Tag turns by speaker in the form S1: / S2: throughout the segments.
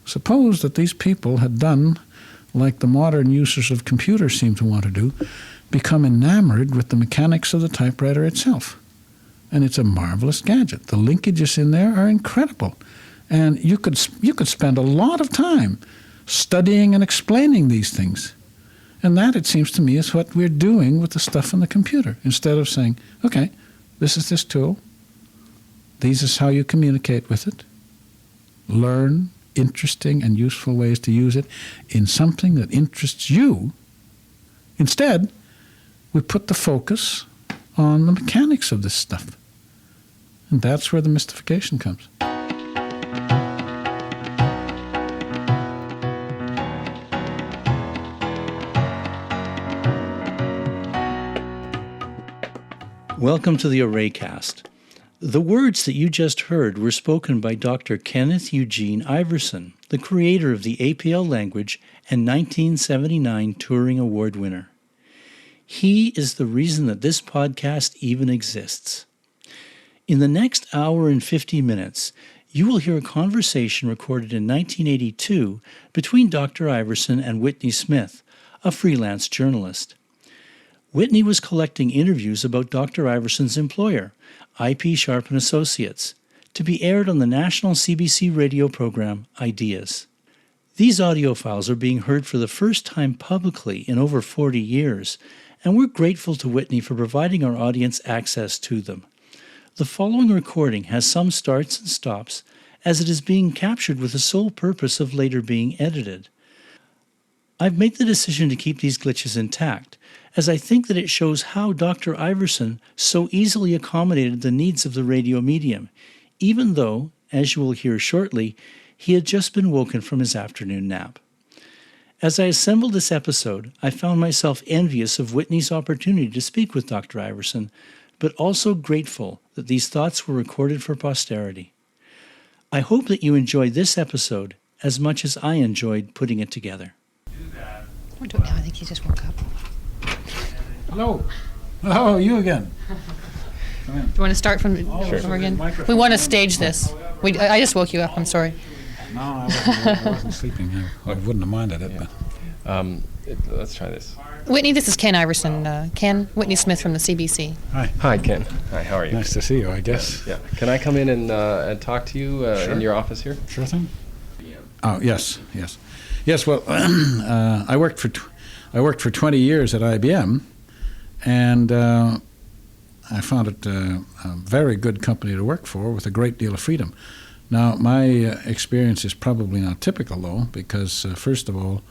S1: Suppose that these people had done, like the modern users of computers seem to want to do, become enamored with the mechanics of the typewriter itself. And it's a marvelous gadget. The linkages in there are incredible. And you could spend a lot of time studying and explaining these things. And that, it seems to me, is what we're doing with the stuff on the computer. Instead of saying, okay, this is this tool. This is how you communicate with it. Learn interesting and useful ways to use it in something that interests you. Instead, we put the focus on the mechanics of this stuff. And that's where the mystification comes.
S2: Welcome to the Arraycast. The words that you just heard were spoken by Dr. Kenneth Eugene Iverson, the creator of the APL language and 1979 Turing Award winner. He is the reason that this podcast even exists. In the next hour and 50 minutes, you will hear a conversation recorded in 1982 between Dr. Iverson and Whitney Smith, a freelance journalist. Whitney was collecting interviews about Dr. Iverson's employer, IP Sharp & Associates, to be aired on the national CBC radio program Ideas. These audio files are being heard for the first time publicly in over 40 years, and we're grateful to Whitney for providing our audience access to them. The following recording has some starts and stops, as it is being captured with the sole purpose of later being edited. I've made the decision to keep these glitches intact, as I think that it shows how Dr. Iverson so easily accommodated the needs of the radio medium, even though, as you will hear shortly, he had just been woken from his afternoon nap. As I assembled this episode, I found myself envious of Whitney's opportunity to speak with Dr. Iverson, but also grateful that these thoughts were recorded for posterity. I hope that you enjoyed this episode as much as I enjoyed putting it together.
S3: I think he just woke up.
S1: Hello. Hello, you again.
S3: Do you want to start from over again? We want to stage this. I just woke you up. I'm sorry.
S1: No, I wasn't sleeping. I wouldn't have minded it.
S4: Yeah. Let's try this.
S3: Whitney, this is Ken Iverson. Ken, Whitney Smith from the CBC.
S1: Hi.
S4: Hi, Ken. Hi, how are you?
S1: Nice to see you, I guess.
S4: Yeah. Can I come in and talk to you
S1: Sure.
S4: in your office here?
S1: Sure thing. Oh, yes. Well, I worked for 20 years at IBM, and I found it a very good company to work for with a great deal of freedom. Now, my experience is probably not typical, though, because first of all,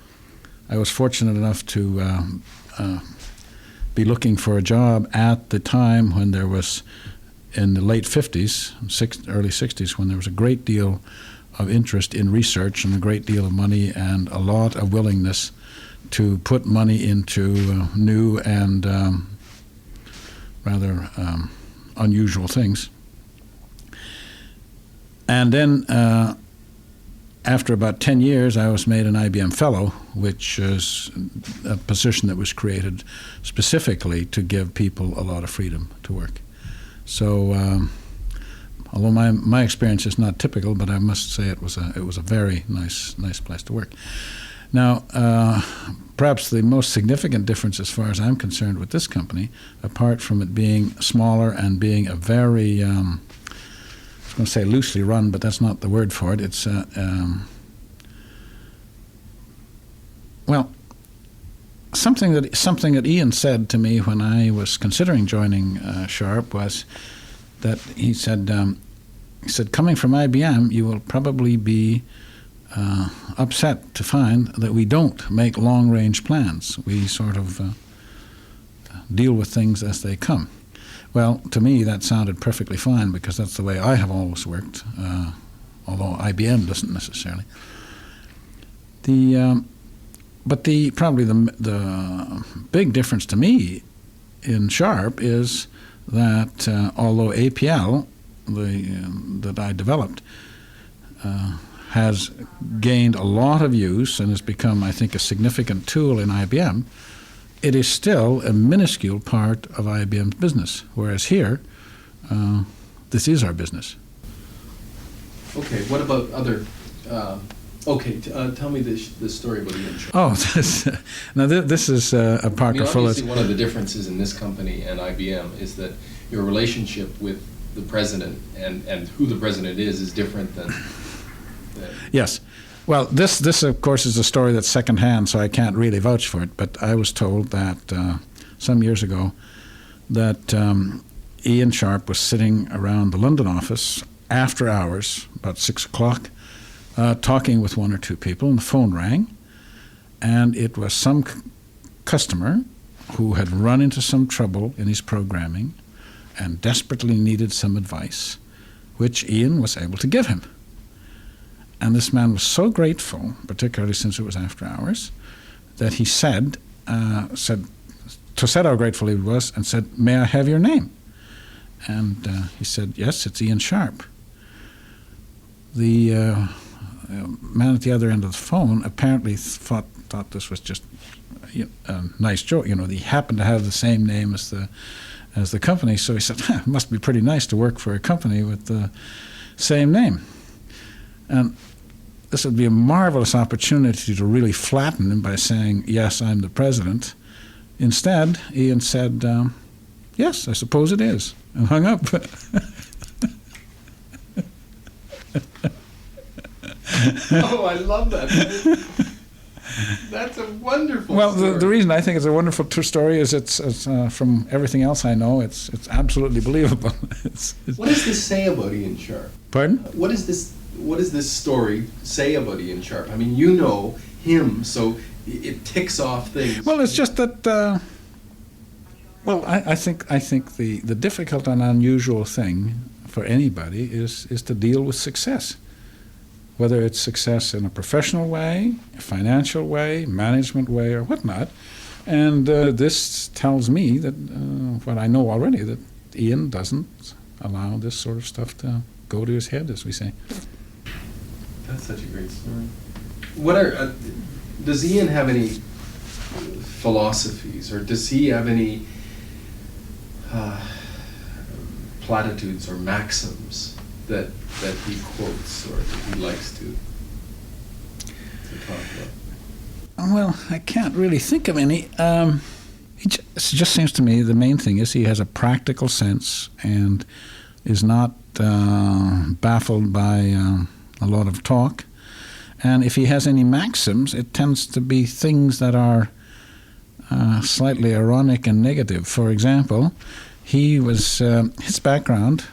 S1: I was fortunate enough to be looking for a job at the time when there was, in the late 50s, early 60s, when there was a great deal of interest in research and a great deal of money and a lot of willingness to put money into new and rather unusual things. And then after about 10 years, I was made an IBM Fellow, which is a position that was created specifically to give people a lot of freedom to work. So although my experience is not typical, but I must say it was a very nice place to work. Now, perhaps the most significant difference as far as I'm concerned with this company, apart from it being smaller and being a very, I was going to say loosely run, but that's not the word for it. It's, something that Ian said to me when I was considering joining Sharp was that he said, coming from IBM, you will probably be upset to find that we don't make long-range plans. We sort of deal with things as they come. Well, to me, that sounded perfectly fine because that's the way I have always worked, although IBM doesn't necessarily. But probably the big difference to me in Sharp is that although APL, that I developed, has gained a lot of use and has become, I think, a significant tool in IBM, it is still a minuscule part of IBM's business, whereas here, this is our business.
S4: Okay, what about other Okay, tell me the story about Ian Sharp.
S1: Oh, this is a Parker Fuller.
S4: Obviously, one of the differences in this company and IBM is that your relationship with the president and who the president is different than.
S1: Yes. Well, this of course is a story that's secondhand, so I can't really vouch for it. But I was told that some years ago that Ian Sharp was sitting around the London office after hours, about 6 o'clock, talking with one or two people, and the phone rang, and it was some customer who had run into some trouble in his programming and desperately needed some advice, which Ian was able to give him. And this man was so grateful, particularly since it was after hours, that he said how grateful he was, and said, "May I have your name?" And he said, "Yes, it's Ian Sharp." The man at the other end of the phone apparently thought this was just a nice joke. He happened to have the same name as the company, so he said, "It must be pretty nice to work for a company with the same name." And this would be a marvelous opportunity to really flatten him by saying, "Yes, I'm the president." Instead, Ian said, "Yes, I suppose it is," and hung up.
S4: Oh, I love that. That's a wonderful
S1: Well,
S4: story.
S1: the reason I think it's a wonderful true story is it's from everything else I know, it's absolutely believable.
S4: What does this say about Ian Sharp?
S1: Pardon?
S4: What does this story say about Ian Sharp? I mean, you know him, so it ticks off things.
S1: Well, it's just that. I think the difficult and unusual thing for anybody is to deal with success, whether it's success in a professional way, a financial way, management way, or whatnot. And this tells me that what I know already, that Ian doesn't allow this sort of stuff to go to his head, as we say.
S4: That's such a great story. Does Ian have any philosophies, or does he have any platitudes or maxims that he quotes or that he likes to talk about?
S1: Well, I can't really think of any. It just seems to me the main thing is he has a practical sense and is not baffled by a lot of talk. And if he has any maxims, it tends to be things that are slightly ironic and negative. For example, his background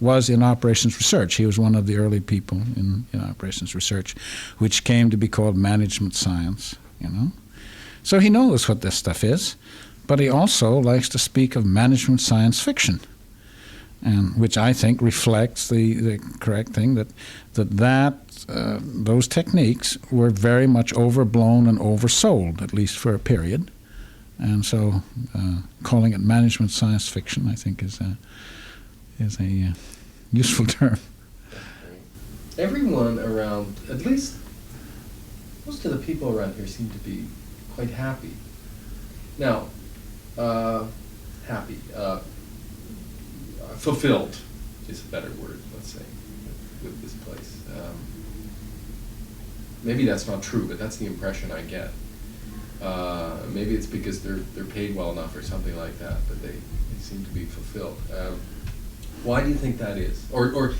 S1: was in operations research. He was one of the early people in operations research, which came to be called management science. So he knows what this stuff is, but he also likes to speak of management science fiction, and which I think reflects the correct thing that those techniques were very much overblown and oversold, at least for a period. And so calling it management science fiction, I think, is a useful term.
S4: Everyone around, at least most of the people around here, seem to be quite happy. Now, fulfilled is a better word, let's say, with this place. Maybe that's not true, but that's the impression I get. Maybe it's because they're paid well enough or something like that, but they seem to be fulfilled. Why do you think that is? Or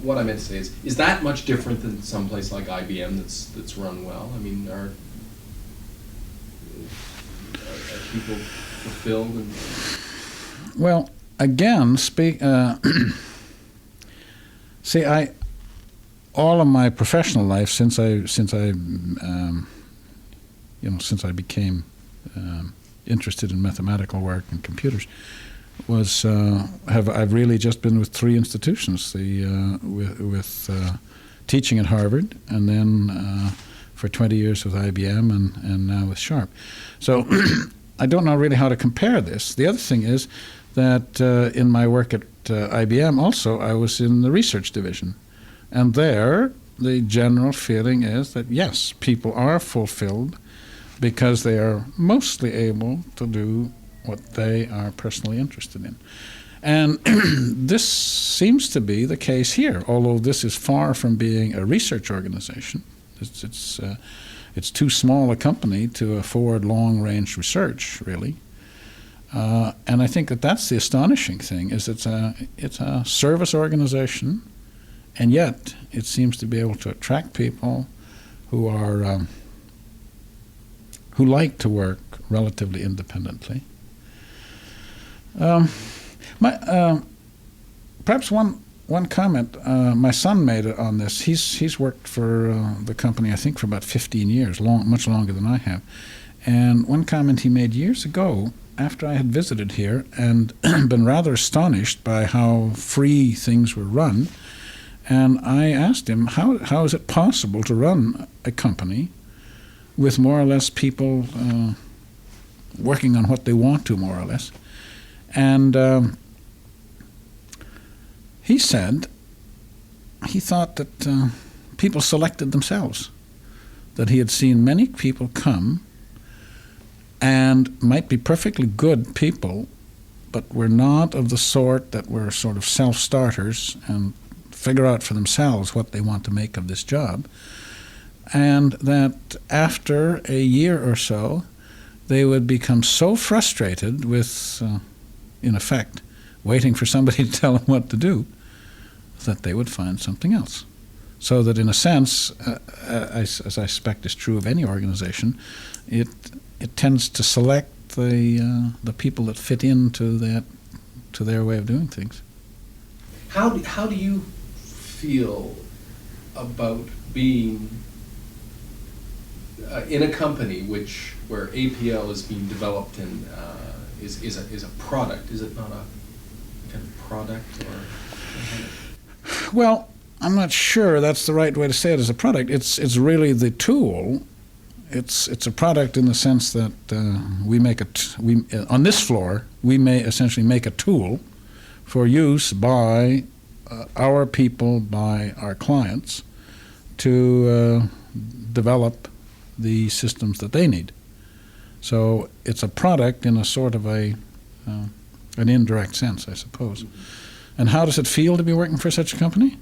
S4: what I meant to say is that much different than some place like IBM that's run well? I mean, are people fulfilled?
S1: Well, again, all of my professional life since I became interested in mathematical work and computers I've really just been with three institutions: with teaching at Harvard, and then for 20 years with IBM, and now with Sharp. So I don't know really how to compare this. The other thing is that in my work at IBM also, I was in the research division. And there, the general feeling is that, yes, people are fulfilled because they are mostly able to do what they are personally interested in. And this seems to be the case here, although this is far from being a research organization. It's too small a company to afford long-range research, really. And I think that that's the astonishing thing, is it's a service organization, and yet it seems to be able to attract people who are who like to work relatively independently. Perhaps one comment my son made on this. He's worked for the company, I think, for about 15 years, much longer than I have. And one comment he made years ago, after I had visited here and been rather astonished by how free things were run, and I asked him, how is it possible to run a company with more or less people working on what they want to, more or less? And he said he thought that people selected themselves, that he had seen many people come and might be perfectly good people, but were not of the sort that were sort of self-starters and figure out for themselves what they want to make of this job, and that after a year or so they would become so frustrated with, in effect, waiting for somebody to tell them what to do, that they would find something else. So that in a sense, as I suspect is true of any organization, it tends to select the people that fit into their way of doing things.
S4: How do you feel about being in a company where APL is being developed and is a product? Is it not a kind of product or?
S1: Well, I'm not sure that's the right way to say it as a product. It's really the tool. It's a product in the sense that we make on this floor we may essentially make a tool for use by our people, by our clients, to develop the systems that they need. So it's a product in a sort of an indirect sense, I suppose. And how does it feel to be working for such a company?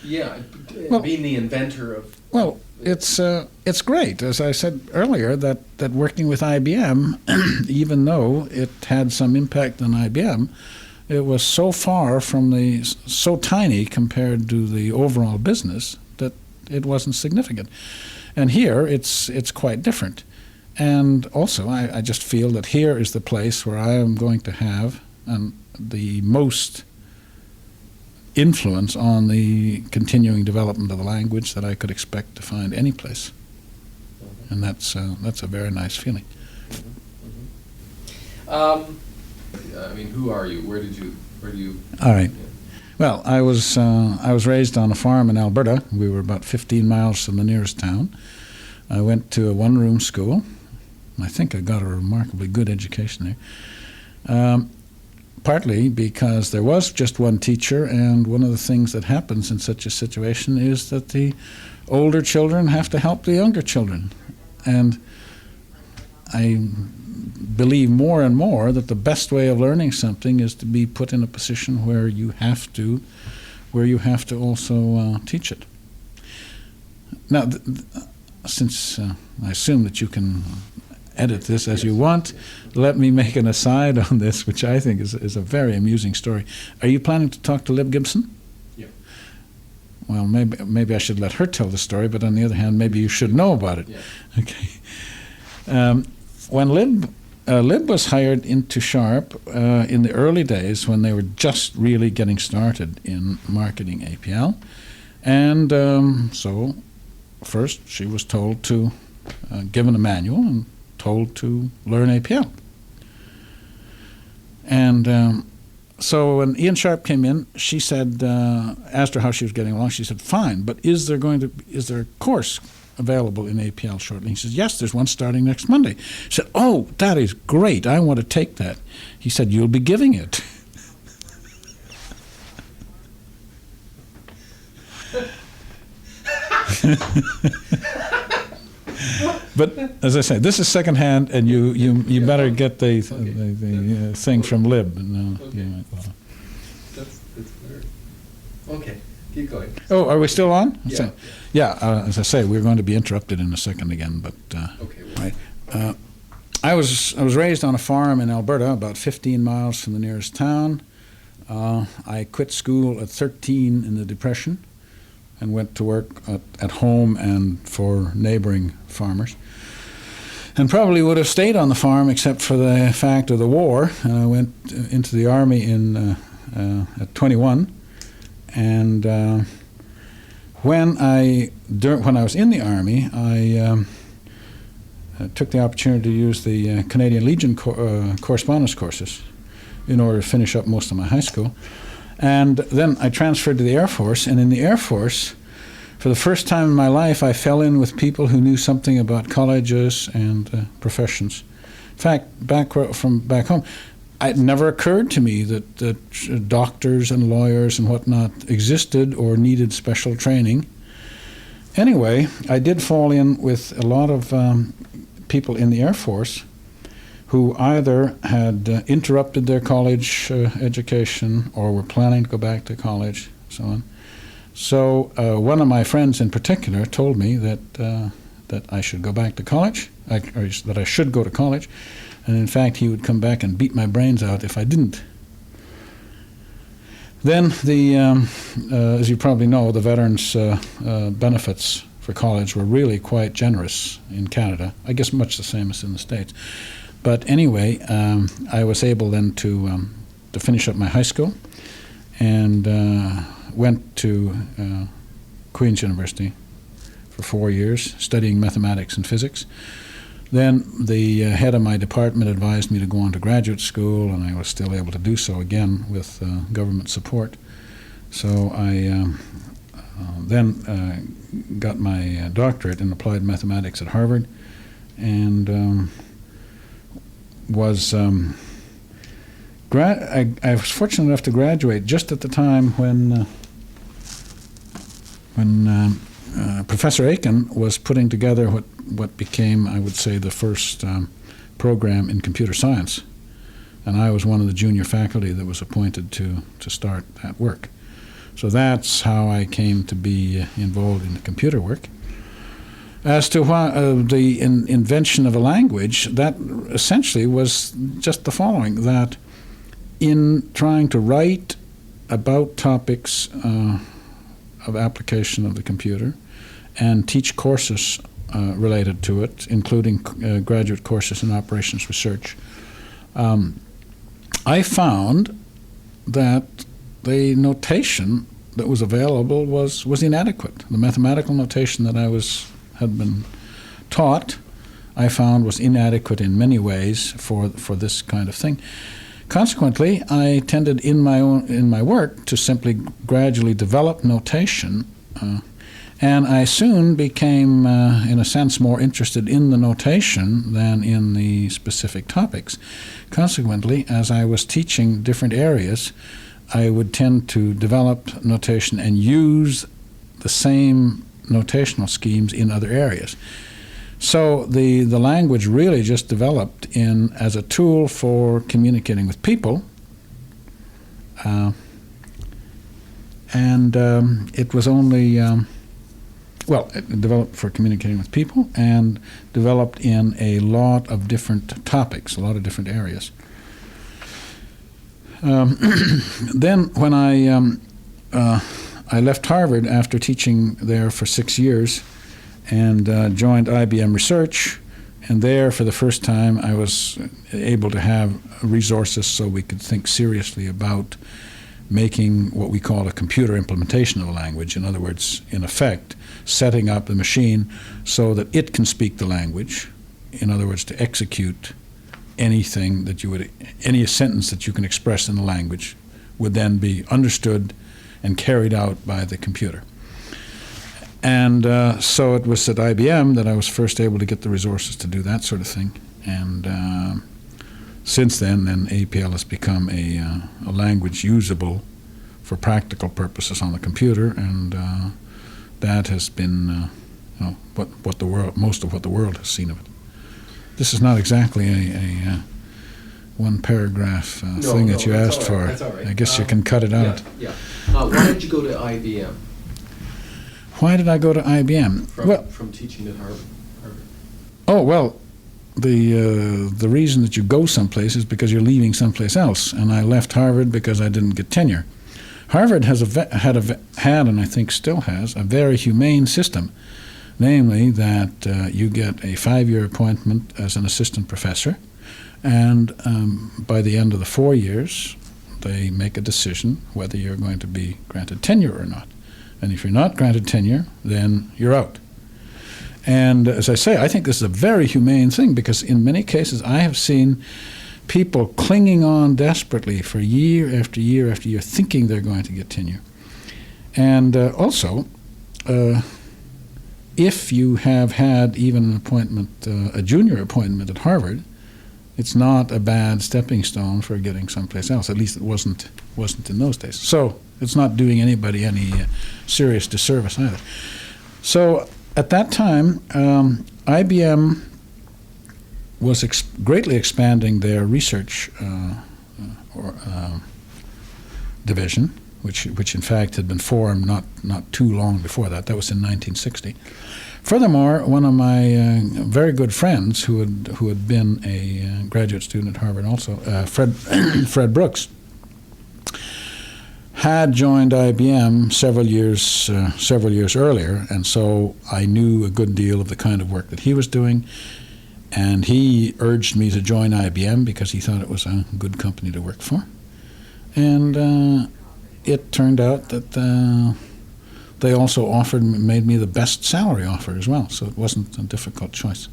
S4: Yeah,
S1: well,
S4: being the inventor of.
S1: Well, it's great. As I said earlier, that working with IBM, even though it had some impact on IBM, it was so far from so tiny compared to the overall business that it wasn't significant. And here, it's quite different. And also, I just feel that here is the place where I am going to have the most influence on the continuing development of the language that I could expect to find any place. And that's a very nice feeling.
S4: I mean, who are you? Where do you?
S1: All right. Well, I was raised on a farm in Alberta. We were about 15 miles from the nearest town. I went to a one-room school. I think I got a remarkably good education there. Partly because there was just one teacher, and one of the things that happens in such a situation is that the older children have to help the younger children. And I believe more and more that the best way of learning something is to be put in a position where you have to also teach it. Now, since I assume that you can edit this as you want, let me make an aside on this, which I think is a very amusing story. Are you planning to talk to Lib Gibson?
S4: Yeah.
S1: Well, maybe I should let her tell the story, but on the other hand, maybe you should know about it.
S4: Yeah.
S1: Okay. When Lib was hired into Sharp in the early days when they were just really getting started in marketing APL, and so first she was told to, given a manual and told to learn APL. And so when Ian Sharp came in, she said, asked her how she was getting along. She said, "Fine, but is there a course available in APL shortly?" He says, "Yes, there's one starting next Monday." She said, "Oh, that is great. I want to take that." He said, "You'll be giving it." But as I say, this is secondhand, and you better get the thing from Lib. No,
S4: Okay. It's blurry. Okay, keep going.
S1: Oh, are we still on?
S4: Yeah.
S1: So- yeah, as I say, we're going to be interrupted in a second again, but
S4: Okay. Well,
S1: right. I was raised on a farm in Alberta, about 15 miles from the nearest town. I quit school at 13 in the Depression and went to work at home and for neighboring farmers. And probably would have stayed on the farm except for the fact of the war. And I went into the Army at 21. And when I was in the Army, I took the opportunity to use the Canadian Legion correspondence courses in order to finish up most of my high school. And then I transferred to the Air Force, and in the Air Force, for the first time in my life, I fell in with people who knew something about colleges and professions. In fact, back home, it never occurred to me that doctors and lawyers and whatnot existed or needed special training. Anyway, I did fall in with a lot of people in the Air Force who either had interrupted their college education or were planning to go back to college, so on. So one of my friends in particular told me that I should go back to college, or that I should go to college, and in fact he would come back and beat my brains out if I didn't. Then as you probably know, the veterans' benefits for college were really quite generous in Canada. I guess much the same as in the States. But anyway, I was able then to finish up my high school and went to Queen's University for 4 years, studying mathematics and physics. Then the head of my department advised me to go on to graduate school, and I was still able to do so again with government support. So I then got my doctorate in applied mathematics at Harvard, and was I was fortunate enough to graduate just at the time when Professor Aiken was putting together what became, I would say, the first program in computer science. And I was one of the junior faculty that was appointed to start that work. So that's how I came to be involved in the computer work. As to the invention of a language, that essentially was just the following, that in trying to write about topics of application of the computer and teach courses related to it, including graduate courses in operations research, I found that the notation that was available was inadequate. The mathematical notation that I had been taught, I found was inadequate in many ways for this kind of thing. Consequently, I tended in my work to simply gradually develop notation, and I soon became, in a sense, more interested in the notation than in the specific topics. Consequently, as I was teaching different areas, I would tend to develop notation and use the same notational schemes in other areas. So the language really just developed as a tool for communicating with people, and it was only, it developed for communicating with people and developed in a lot of different topics, a lot of different areas. Then when I left Harvard after teaching there for 6 years and joined IBM Research, and there for the first time I was able to have resources so we could think seriously about making what we call a computer implementation of a language. In other words, in effect, setting up the machine so that it can speak the language, in other words, to execute anything that any sentence that you can express in the language would then be understood and carried out by the computer. And so it was at IBM that I was first able to get the resources to do that sort of thing. And since then APL has become a language usable for practical purposes on the computer, and that has been most of what the world has seen of it. This is not exactly one paragraph
S4: No,
S1: thing that you
S4: that's
S1: asked
S4: all right,
S1: for.
S4: that's all right.
S1: I guess you can cut it out.
S4: Yeah. Why did you go to IBM
S1: Why did I go to IBM?
S4: from teaching at Harvard?
S1: Oh, well, the reason that you go someplace is because you're leaving someplace else, and I left Harvard because I didn't get tenure. Harvard has had and I think still has a very humane system, namely that you get a 5-year appointment as an assistant professor, and by the end of the 4 years, they make a decision whether you're going to be granted tenure or not. And if you're not granted tenure, then you're out. And as I say, I think this is a very humane thing, because in many cases I have seen people clinging on desperately for year after year after year, thinking they're going to get tenure. And also, if you have had even an appointment, a junior appointment at Harvard, it's not a bad stepping stone for getting someplace else. At least it wasn't in those days. So it's not doing anybody any serious disservice either. So at that time, IBM was greatly expanding their research division, which in fact had been formed not too long before that. That was in 1960. Furthermore, one of my very good friends who had been a graduate student at Harvard also, Fred Brooks, had joined IBM several years earlier, and so I knew a good deal of the kind of work that he was doing, and he urged me to join IBM because he thought it was a good company to work for. And it turned out that they also made me the best salary offer as well, so it wasn't a difficult choice.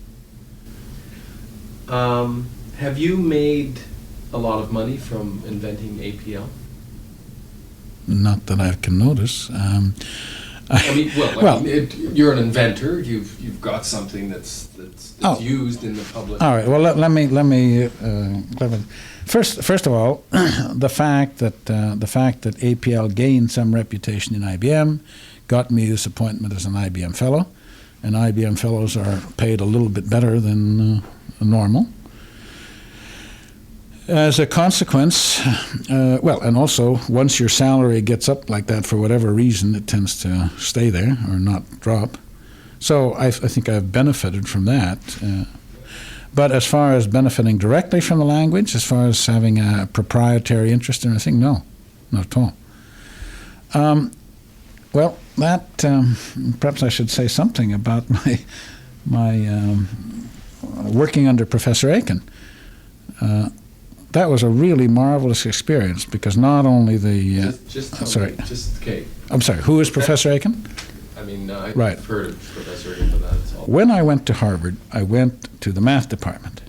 S4: Have you made a lot of money from inventing APL?
S1: Not that I can notice.
S4: You're an inventor. You've got something that's used in the public.
S1: All right. Well, let me first of all, the fact that APL gained some reputation in IBM got me this appointment as an IBM fellow, and IBM fellows are paid a little bit better than normal. As a consequence, and also once your salary gets up like that for whatever reason, it tends to stay there or not drop. So I think I've benefited from that. But as far as benefiting directly from the language, as far as having a proprietary interest in anything, no, not at all. Perhaps I should say something about my working under Professor Aiken. That was a really marvelous experience, because not only the I'm sorry, who is Professor Aiken?
S4: I mean, I've
S1: Right.
S4: heard of Professor Aiken, but that's all.
S1: When I went to Harvard, I went to the math department.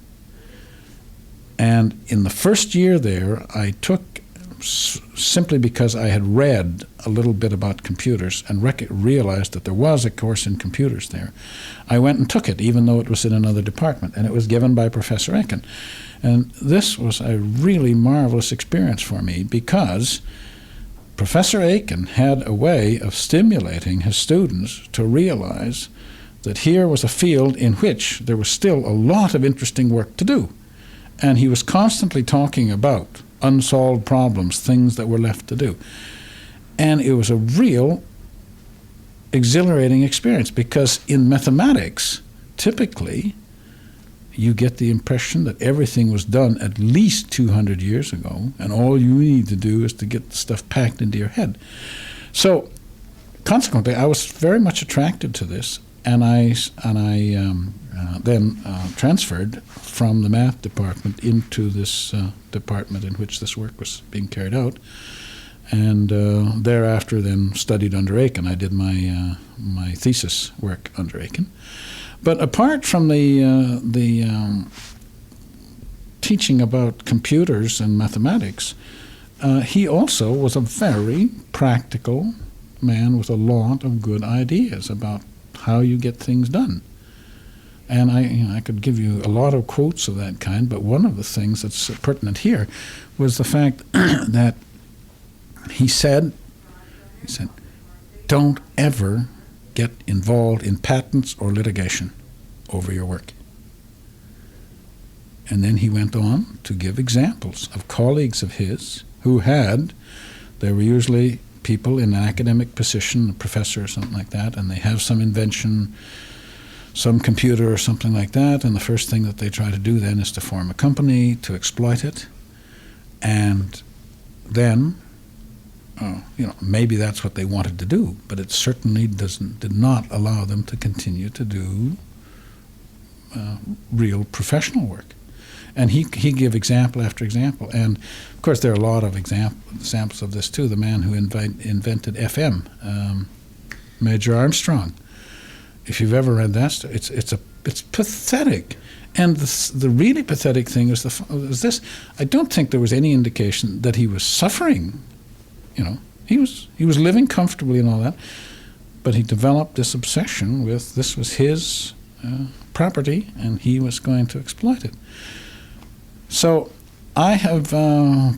S1: And in the first year there, I took, simply because I had read a little bit about computers and realized that there was a course in computers there, I went and took it, even though it was in another department, and it was given by Professor Aiken. And this was a really marvelous experience for me, because Professor Aiken had a way of stimulating his students to realize that here was a field in which there was still a lot of interesting work to do. And he was constantly talking about unsolved problems, things that were left to do. And it was a real exhilarating experience, because in mathematics, typically, you get the impression that everything was done at least 200 years ago, and all you need to do is to get the stuff packed into your head. So, consequently, I was very much attracted to this, and I then transferred from the math department into this department in which this work was being carried out, and thereafter then studied under Aiken. I did my thesis work under Aiken. But apart from the teaching about computers and mathematics, he also was a very practical man with a lot of good ideas about how you get things done. And I could give you a lot of quotes of that kind, but one of the things that's pertinent here was the fact that he said, don't ever get involved in patents or litigation over your work. And then he went on to give examples of colleagues of his who had, they were usually people in an academic position, a professor or something like that, and they have some invention, some computer or something like that, and the first thing that they try to do then is to form a company to exploit it. And then, maybe that's what they wanted to do, but it certainly did not allow them to continue to do real professional work. And he gave example after example. And, of course, there are a lot of examples of this, too. The man who invented FM, Major Armstrong. If you've ever read that story, it's pathetic. And the really pathetic thing is this. I don't think there was any indication that he was suffering. He was living comfortably and all that. But he developed this obsession with this was his property, and he was going to exploit it. So I have,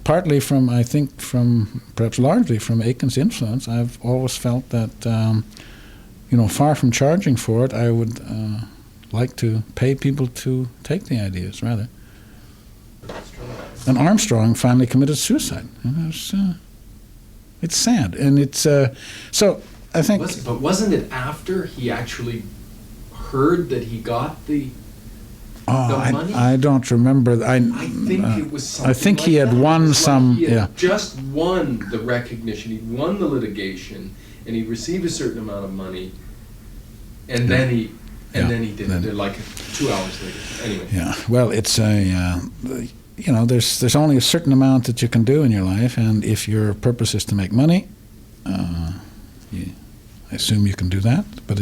S1: partly perhaps largely from Aiken's influence, I've always felt that, far from charging for it, I would like to pay people to take the ideas, rather. And Armstrong finally committed suicide. It's sad. And it's, so I think...
S4: But wasn't it after he actually heard that he got the money?
S1: I don't remember.
S4: I think it was something
S1: I think
S4: like
S1: he had
S4: that.
S1: won some.
S4: He had just won the recognition. He'd won the litigation, and he received a certain amount of money, and then he did it like 2 hours later. Anyway.
S1: Yeah. Well, it's there's only a certain amount that you can do in your life, and if your purpose is to make money, I assume you can do that. But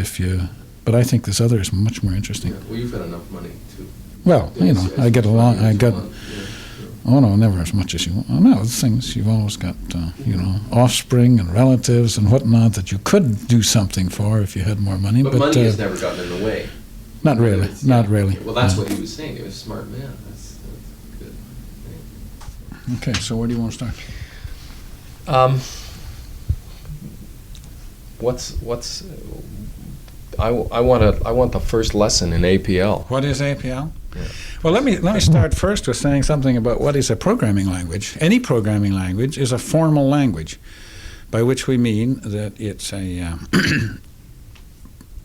S1: I think this other is much more interesting.
S4: Yeah, well, you've got enough money too.
S1: Well, I get along. Oh no, never as much as you want. Oh, no, the things you've always got, offspring and relatives and whatnot that you could do something for if you had more money.
S4: But money has never gotten in the way.
S1: Not really. Not really.
S4: Well, that's what he was saying. He was a smart man. That's good.
S1: Okay, so where do you want to start?
S5: I want the first lesson in APL.
S1: What is APL? Yeah. Well, let me start first with saying something about what is a programming language. Any programming language is a formal language, by which we mean that it's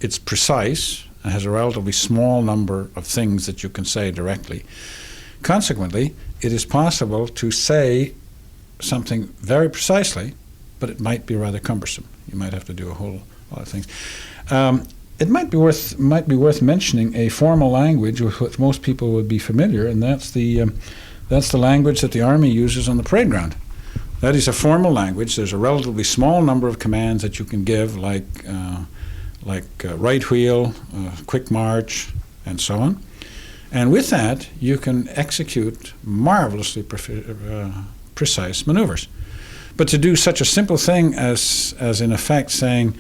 S1: it's precise, it has a relatively small number of things that you can say directly. Consequently, it is possible to say something very precisely, but it might be rather cumbersome. You might have to do a whole lot of things. It might be worth mentioning a formal language with which most people would be familiar, and that's the language that the Army uses on the parade ground. That is a formal language. There's a relatively small number of commands that you can give, like right wheel, quick march, and so on. And with that, you can execute marvelously precise maneuvers. But to do such a simple thing as in effect saying,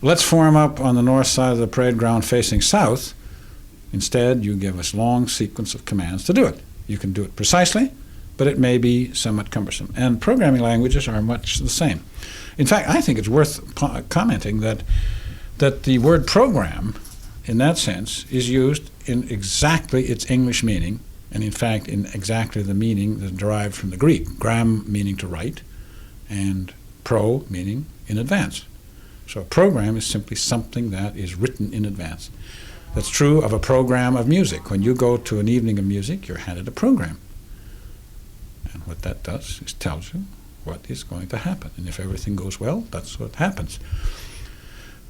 S1: let's form up on the north side of the parade ground facing south, instead you give us a long sequence of commands to do it. You can do it precisely, but it may be somewhat cumbersome. And programming languages are much the same. In fact, I think it's worth commenting that the word program, in that sense, is used in exactly its English meaning, and in fact in exactly the meaning that's derived from the Greek. Gram meaning to write, and pro meaning in advance. So a program is simply something that is written in advance. That's true of a program of music. When you go to an evening of music, you're handed a program. And what that does is tells you what is going to happen. And if everything goes well, that's what happens.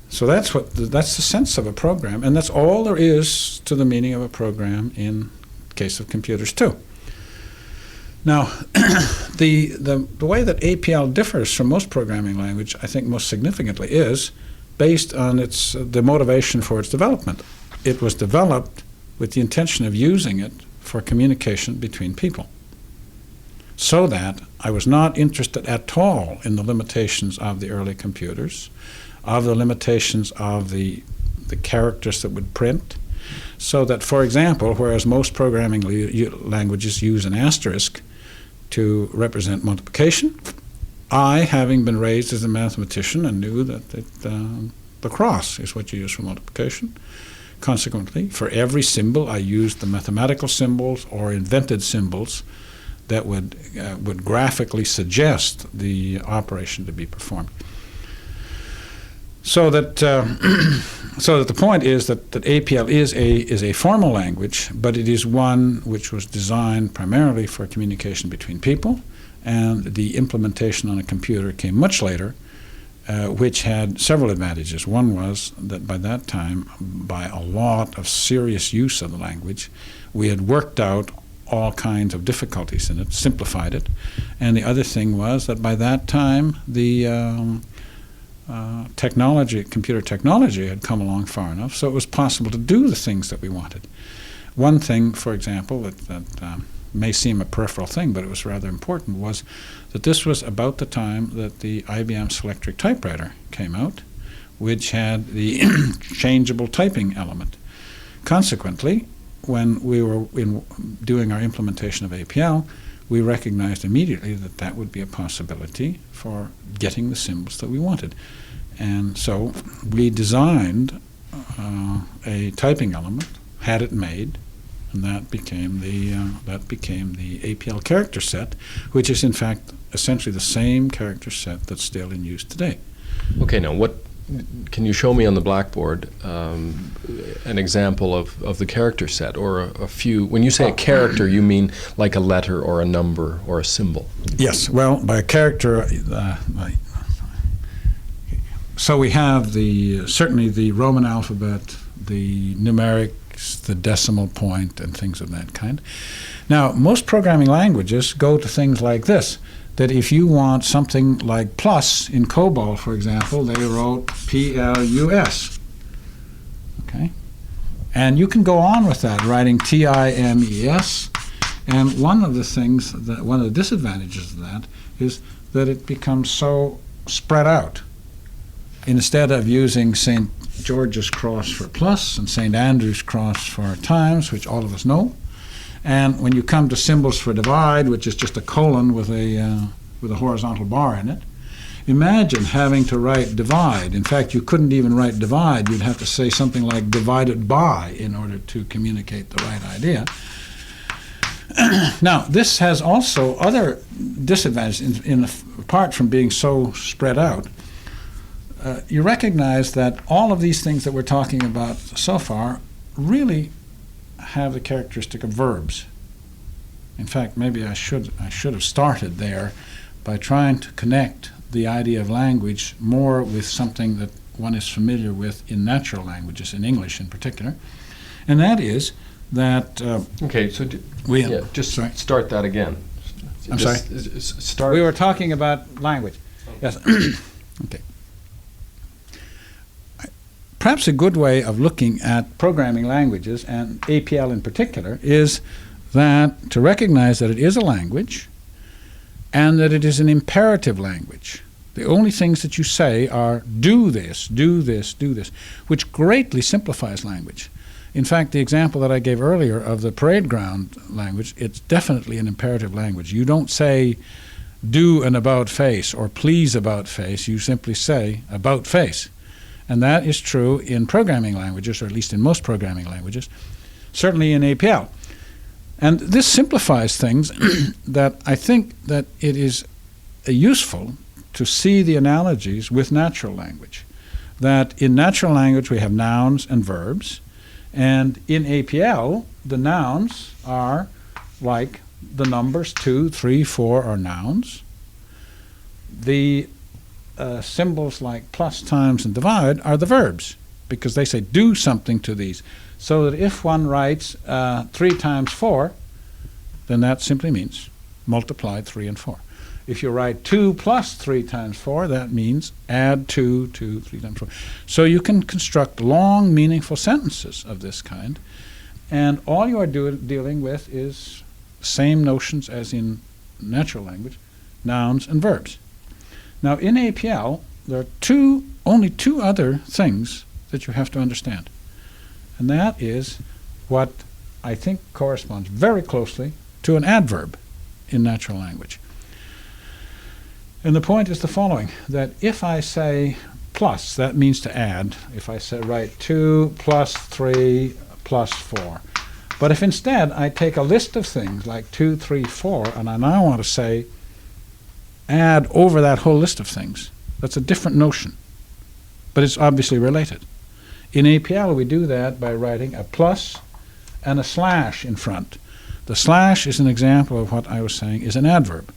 S1: So that's the sense of a program, and that's all there is to the meaning of a program in case of computers too. Now, the way that APL differs from most programming language, I think most significantly, is based on the motivation for its development. It was developed with the intention of using it for communication between people. So that I was not interested at all in the limitations of the early computers, of the limitations of the characters that would print. So that, for example, whereas most programming languages use an asterisk to represent multiplication, I, having been raised as a mathematician and knew that the cross is what you use for multiplication, Consequently, for every symbol, I used the mathematical symbols or invented symbols that would graphically suggest the operation to be performed. So that the point is that APL is a formal language, but it is one which was designed primarily for communication between people, and the implementation on a computer came much later, which had several advantages. One was that by that time, by a lot of serious use of the language, we had worked out all kinds of difficulties in it, simplified it. And the other thing was that by that time, the computer technology had come along far enough so it was possible to do the things that we wanted. One thing, for example, that may seem a peripheral thing, but it was rather important, was that this was about the time that the IBM Selectric typewriter came out, which had the changeable typing element. Consequently, when we were doing our implementation of APL, we recognized immediately that that would be a possibility for getting the symbols that we wanted. And so we designed a typing element, had it made, and that became the APL character set, which is in fact essentially the same character set that's still in use today.
S5: Okay, now what can you show me on the blackboard an example of the character set, or a few? When you say a character, you mean like a letter or a number or a symbol?
S1: Yes. Well, by a character, so we have certainly the Roman alphabet, the numerics, the decimal point, and things of that kind. Now, most programming languages go to things like this, that if you want something like plus in COBOL, for example, they wrote PLUS. Okay? And you can go on with that, writing TIMES. And one of the disadvantages of that is that it becomes so spread out. Instead of using St. George's Cross for plus and St. Andrew's Cross for times, which all of us know, and when you come to symbols for divide, which is just a colon with a horizontal bar in it, imagine having to write divide. In fact, you couldn't even write divide. You'd have to say something like divided by in order to communicate the right idea. Now, this has also other disadvantages apart from being so spread out. You recognize that all of these things that we're talking about so far really have the characteristic of verbs. In fact, maybe I should have started there by trying to connect the idea of language more with something that one is familiar with in natural languages, in English in particular, and that is that
S5: okay, so start that again.
S1: I'm sorry?
S5: Start.
S1: We were talking about language. Yes. Okay. Perhaps a good way of looking at programming languages, and APL in particular, is that to recognize that it is a language and that it is an imperative language. The only things that you say are do this, do this, do this, which greatly simplifies language. In fact, the example that I gave earlier of the parade ground language, it's definitely an imperative language. You don't say do an about face or please about face, you simply say about face. And that is true in programming languages, or at least in most programming languages, certainly in APL. And this simplifies things that I think that it is useful to see the analogies with natural language. That in natural language we have nouns and verbs, and in APL the nouns are like the numbers 2, 3, 4 are nouns. The symbols like plus, times, and divide are the verbs, because they say do something to these. So that if one writes 3 times 4, then that simply means multiply 3 and 4. If you write 2 plus 3 times 4, that means add 2 to 3 times 4. So you can construct long, meaningful sentences of this kind, and all you are dealing with is same notions as in natural language, nouns and verbs. Now, in APL, there are only two other things that you have to understand. And that is what I think corresponds very closely to an adverb in natural language. And the point is the following, that if I say plus, that means to add. If I say write 2 plus 3 plus 4. But if instead I take a list of things like 2, 3, 4, and I now want to say add over that whole list of things, that's a different notion. But it's obviously related. In APL, we do that by writing a plus and a slash in front. The slash is an example of what I was saying is an adverb,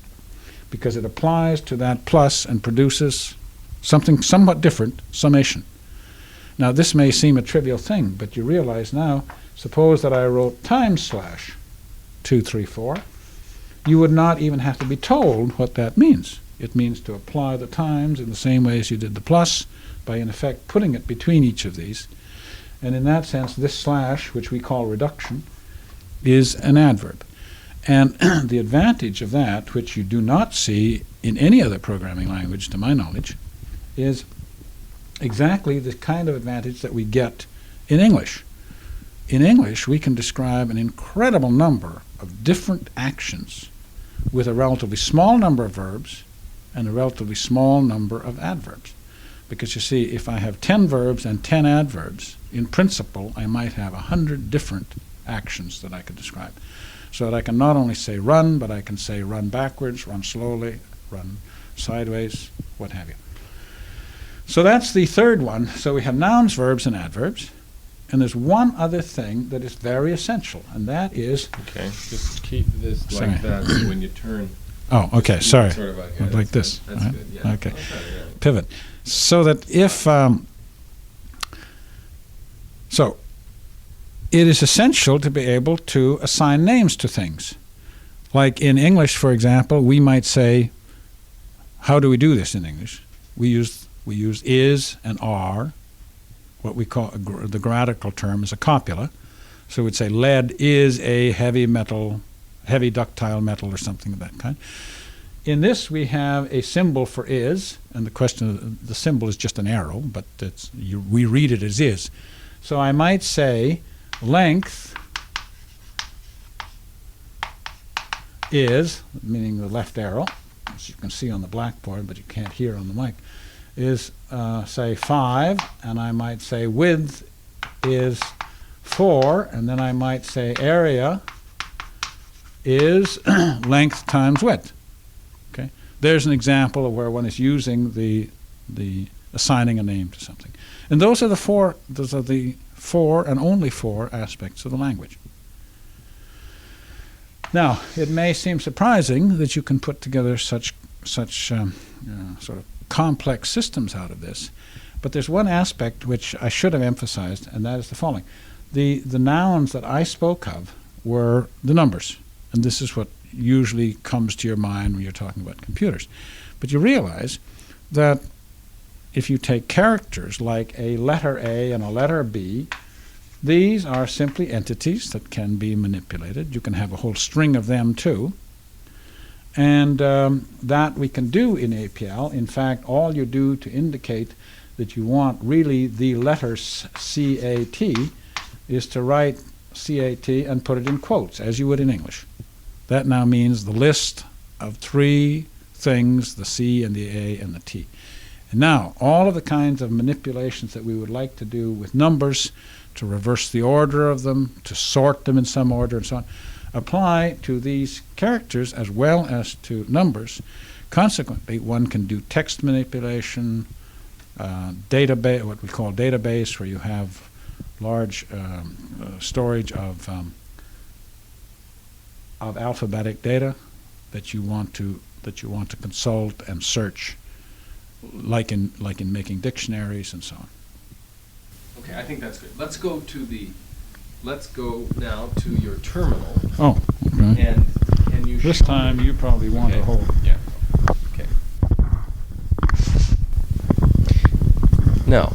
S1: because it applies to that plus and produces something somewhat different, summation. Now, this may seem a trivial thing, but you realize now, suppose that I wrote times slash 2, 3, 4. You would not even have to be told what that means. It means to apply the times in the same way as you did the plus, by in effect putting it between each of these. And in that sense, this slash, which we call reduction, is an adverb. And the advantage of that, which you do not see in any other programming language, to my knowledge, is exactly the kind of advantage that we get in English. In English, we can describe an incredible number of different actions with a relatively small number of verbs and a relatively small number of adverbs. Because you see, if I have 10 verbs and 10 adverbs, in principle, I might have 100 different actions that I could describe. So that I can not only say run, but I can say run backwards, run slowly, run sideways, what have you. So that's the third one. So we have nouns, verbs, and adverbs. And there's one other thing that is very essential, and that is...
S5: Okay, just keep this
S1: Sorry.
S5: like that, so when you turn...
S1: Oh, okay, sorry.
S4: Sort of like,
S1: Like this.
S4: That's
S1: right?
S4: good, yeah.
S1: Okay.
S4: Yeah.
S1: Pivot. So that if... so it is essential to be able to assign names to things. Like in English, for example, we might say, how do we do this in English? We use is and are. What we call the grammatical term is a copula. So we'd say lead is a heavy metal, heavy ductile metal or something of that kind. In this we have a symbol for is, and the question, the symbol is just an arrow, but we read it as is. So I might say length is, meaning the left arrow, as you can see on the blackboard, but you can't hear on the mic, is, say, 5, and I might say width is 4, and then I might say area is length times width. Okay, there's an example of where one is using the assigning a name to something, and those are the four and only 4 aspects of the language. Now, it may seem surprising that you can put together such sort of complex systems out of this, but there's one aspect which I should have emphasized, and that is the following. The nouns that I spoke of were the numbers, and this is what usually comes to your mind when you're talking about computers. But you realize that if you take characters like a letter A and a letter B, these are simply entities that can be manipulated. You can have a whole string of them too. And that we can do in APL. In fact, all you do to indicate that you want really the letter C-A-T is to write C-A-T and put it in quotes, as you would in English. That now means the list of 3 things, the C and the A and the T. And now, all of the kinds of manipulations that we would like to do with numbers, to reverse the order of them, to sort them in some order and so on, apply to these characters as well as to numbers. Consequently, one can do text manipulation, database, what we call database, where you have large storage of alphabetic data that you want to consult and search, like in making dictionaries and so on.
S5: Okay, I think that's good. Let's go now to your terminal.
S1: Oh, okay.
S5: And can you
S1: This
S5: show
S1: time
S5: me-
S1: you probably want to
S5: Okay.
S1: hold.
S5: Yeah. Okay. Now,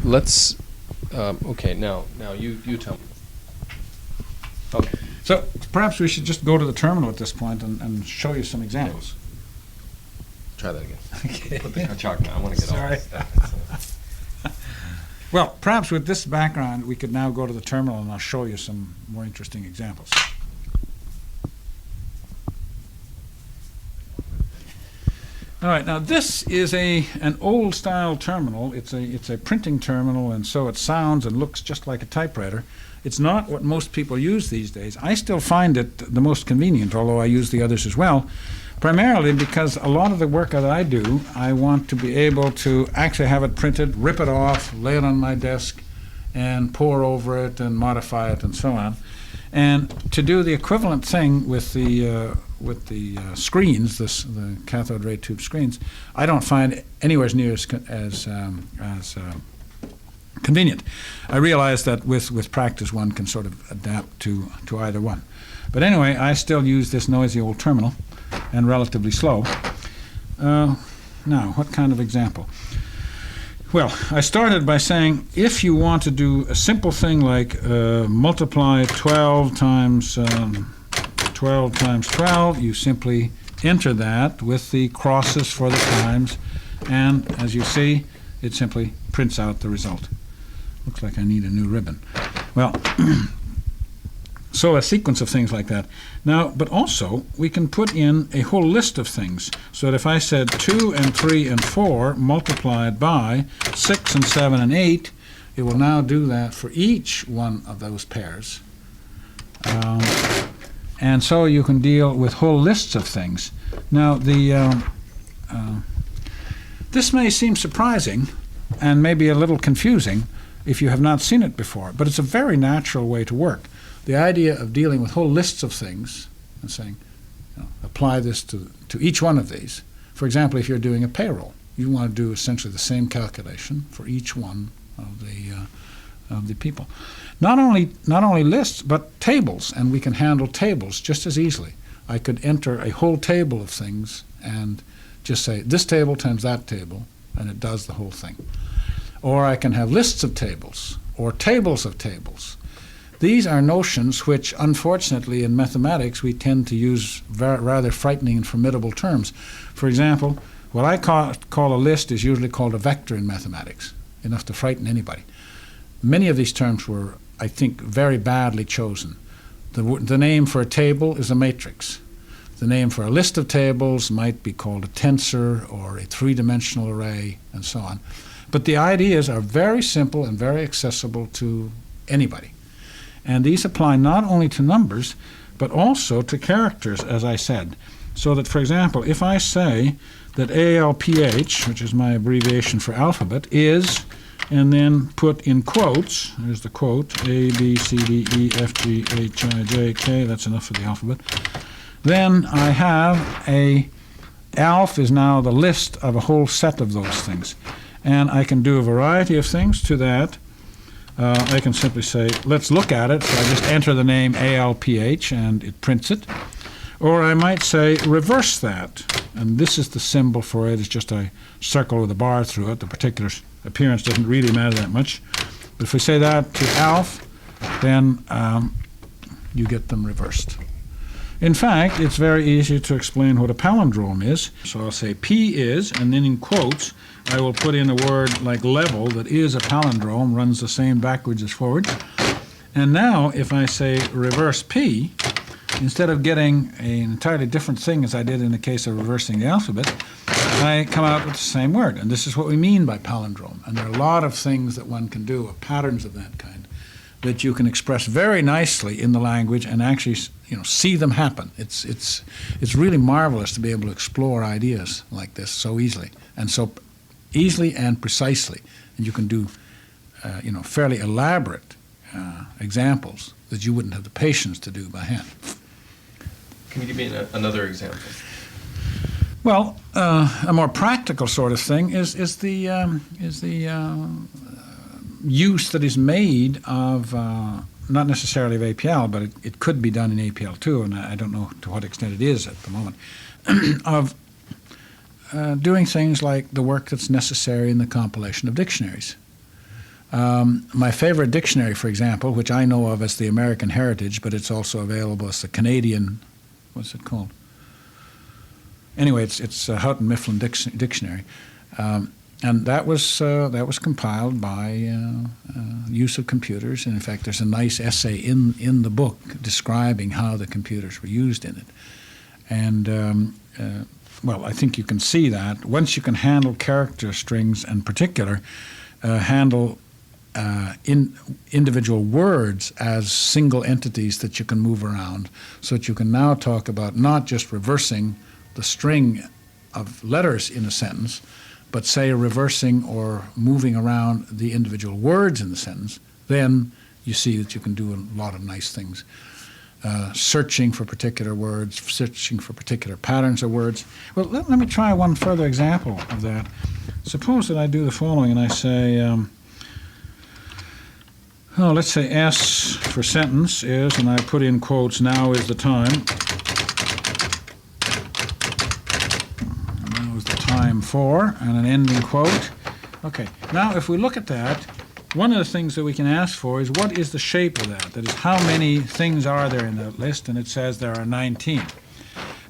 S5: let's. Okay. Now you tell me. Okay.
S1: So perhaps we should just go to the terminal at this point and show you some examples.
S5: Try that again.
S1: Okay.
S5: Put the chalk down. I want to get all
S1: Sorry.
S5: this stuff.
S1: Well, perhaps with this background, we could now go to the terminal and I'll show you some more interesting examples. All right, now this is an old-style terminal. It's a printing terminal, and so it sounds and looks just like a typewriter. It's not what most people use these days. I still find it the most convenient, although I use the others as well, primarily because a lot of the work that I do, I want to be able to actually have it printed, rip it off, lay it on my desk, and pore over it and modify it and so on. And to do the equivalent thing with the screens, the cathode ray tube screens, I don't find anywhere near as convenient. I realize that with practice one can sort of adapt to either one. But anyway, I still use this noisy old terminal and relatively slow. Now, what kind of example? Well, I started by saying if you want to do a simple thing like multiply 12 times 12 times 12, you simply enter that with the crosses for the times, and as you see, it simply prints out the result. Looks like I need a new ribbon. Well, so a sequence of things like that. Now, but also, we can put in a whole list of things, so that if I said 2 and 3 and 4 multiplied by 6 and 7 and 8, it will now do that for each one of those pairs. And so you can deal with whole lists of things. Now, this may seem surprising and maybe a little confusing if you have not seen it before, but it's a very natural way to work. The idea of dealing with whole lists of things and saying, apply this to each one of these. For example, if you're doing a payroll, you want to do essentially the same calculation for each one of the people. Not only lists, but tables, and we can handle tables just as easily. I could enter a whole table of things and just say this table times that table, and it does the whole thing. Or I can have lists of tables or tables of tables. These are notions which, unfortunately, in mathematics, we tend to use rather frightening and formidable terms. For example, what I call a list is usually called a vector in mathematics, enough to frighten anybody. Many of these terms were, I think, very badly chosen. The name for a table is a matrix. The name for a list of tables might be called a tensor or a three-dimensional array, and so on. But the ideas are very simple and very accessible to anybody. And these apply not only to numbers, but also to characters, as I said. So that, for example, if I say that ALPH, which is my abbreviation for alphabet, is, and then put in quotes, there's the quote, A, B, C, D, E, F, G, H, I, J, K, that's enough for the alphabet. Then I have ALF is now the list of a whole set of those things. And I can do a variety of things to that. I can simply say, let's look at it. So I just enter the name ALPH and it prints it. Or I might say, reverse that. And this is the symbol for it. It's just a circle with a bar through it. The particular appearance doesn't really matter that much. But if we say that to ALF, then you get them reversed. In fact, it's very easy to explain what a palindrome is. So I'll say P is, and then in quotes, I will put in a word like level that is a palindrome, runs the same backwards as forwards. And now, if I say reverse P, instead of getting an entirely different thing as I did in the case of reversing the alphabet, I come out with the same word. And this is what we mean by palindrome. And there are a lot of things that one can do, or patterns of that kind, that you can express very nicely in the language and actually, see them happen. It's really marvelous to be able to explore ideas like this so easily and precisely. And you can do, fairly elaborate examples that you wouldn't have the patience to do by hand.
S5: Can you give me another example?
S1: Well, a more practical sort of thing is the use that is made of, not necessarily of APL, but it could be done in APL too, and I don't know to what extent it is at the moment, of doing things like the work that's necessary in the compilation of dictionaries. My favorite dictionary, for example, which I know of as the American Heritage, but it's also available as the Canadian, what's it called? Anyway, it's Houghton Mifflin Dictionary. And that was compiled by use of computers. And in fact, there's a nice essay in the book describing how the computers were used in it. And well, I think you can see that once you can handle character strings, in particular, handle individual words as single entities that you can move around, so that you can now talk about not just reversing the string of letters in a sentence, but say reversing or moving around the individual words in the sentence, then you see that you can do a lot of nice things. Searching for particular words, searching for particular patterns of words. Well, let me try one further example of that. Suppose that I do the following and I say, let's say S for sentence is, and I put in quotes, now is the time. Now is the time for, and an ending quote. Okay, now if we look at that, one of the things that we can ask for is what is the shape of that? That is, how many things are there in that list? And it says there are 19.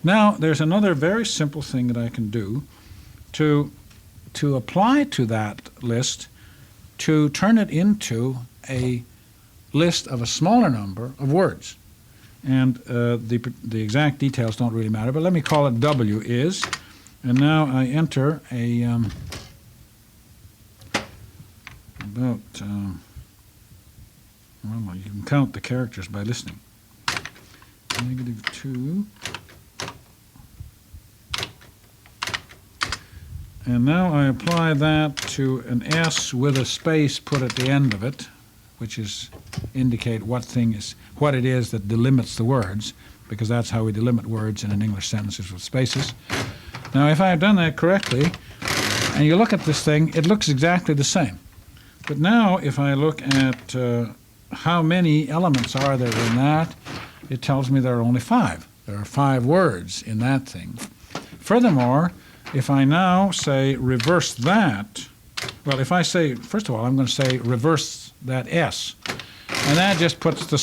S1: Now, there's another very simple thing that I can do to apply to that list, to turn it into a list of a smaller number of words. And the exact details don't really matter, but let me call it W is. And now I enter a... well, you can count the characters by listening. -2. And now I apply that to an S with a space put at the end of it, which is indicate what it is that delimits the words, because that's how we delimit words in an English sentence, is with spaces. Now, if I have done that correctly, and you look at this thing, it looks exactly the same. But now, if I look at how many elements are there in that, it tells me there are only 5. There are 5 words in that thing. Furthermore, if I now say reverse that, well, if I say, first of all, I'm going to say reverse that S. And that just puts the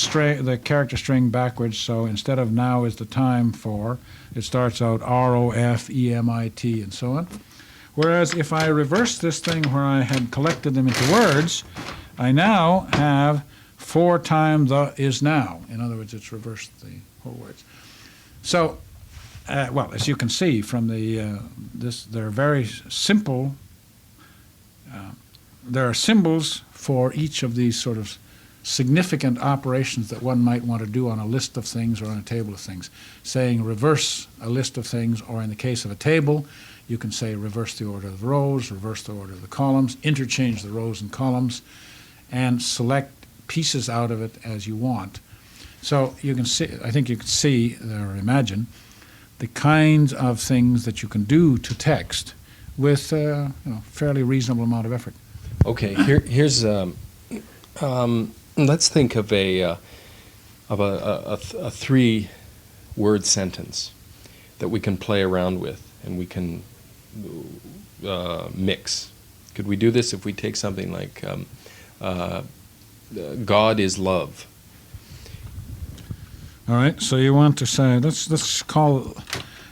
S1: character string backwards, so instead of now is the time for, it starts out ROFEMIT and so on. Whereas if I reverse this thing where I had collected them into words, I now have 4 times the is now. In other words, it's reversed the whole words. So, well, as you can see from they're very simple. There are symbols for each of these sort of significant operations that one might want to do on a list of things or on a table of things. Saying reverse a list of things, or in the case of a table, you can say reverse the order of the rows, reverse the order of the columns, interchange the rows and columns, and select pieces out of it as you want. So you can see, I think you can see or imagine the kinds of things that you can do to text with fairly reasonable amount of effort.
S5: Okay, here's let's think of a 3-word sentence that we can play around with and we can mix. Could we do this if we take something like God is love?
S1: All right, so you want to say, let's call,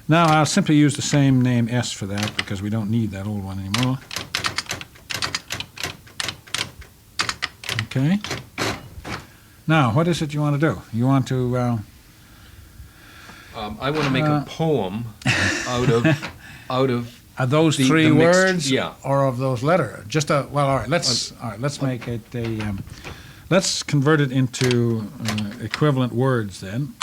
S1: now I'll simply use the same name S for that because we don't need that old one anymore. Okay. Now, what is it you want to do? You want to...
S5: I want to make a poem out of
S1: Are those
S5: the
S1: 3
S5: mixed,
S1: words,
S5: yeah,
S1: or of those letters? Just a well. All right. Let's make it a. Let's convert it into equivalent words then.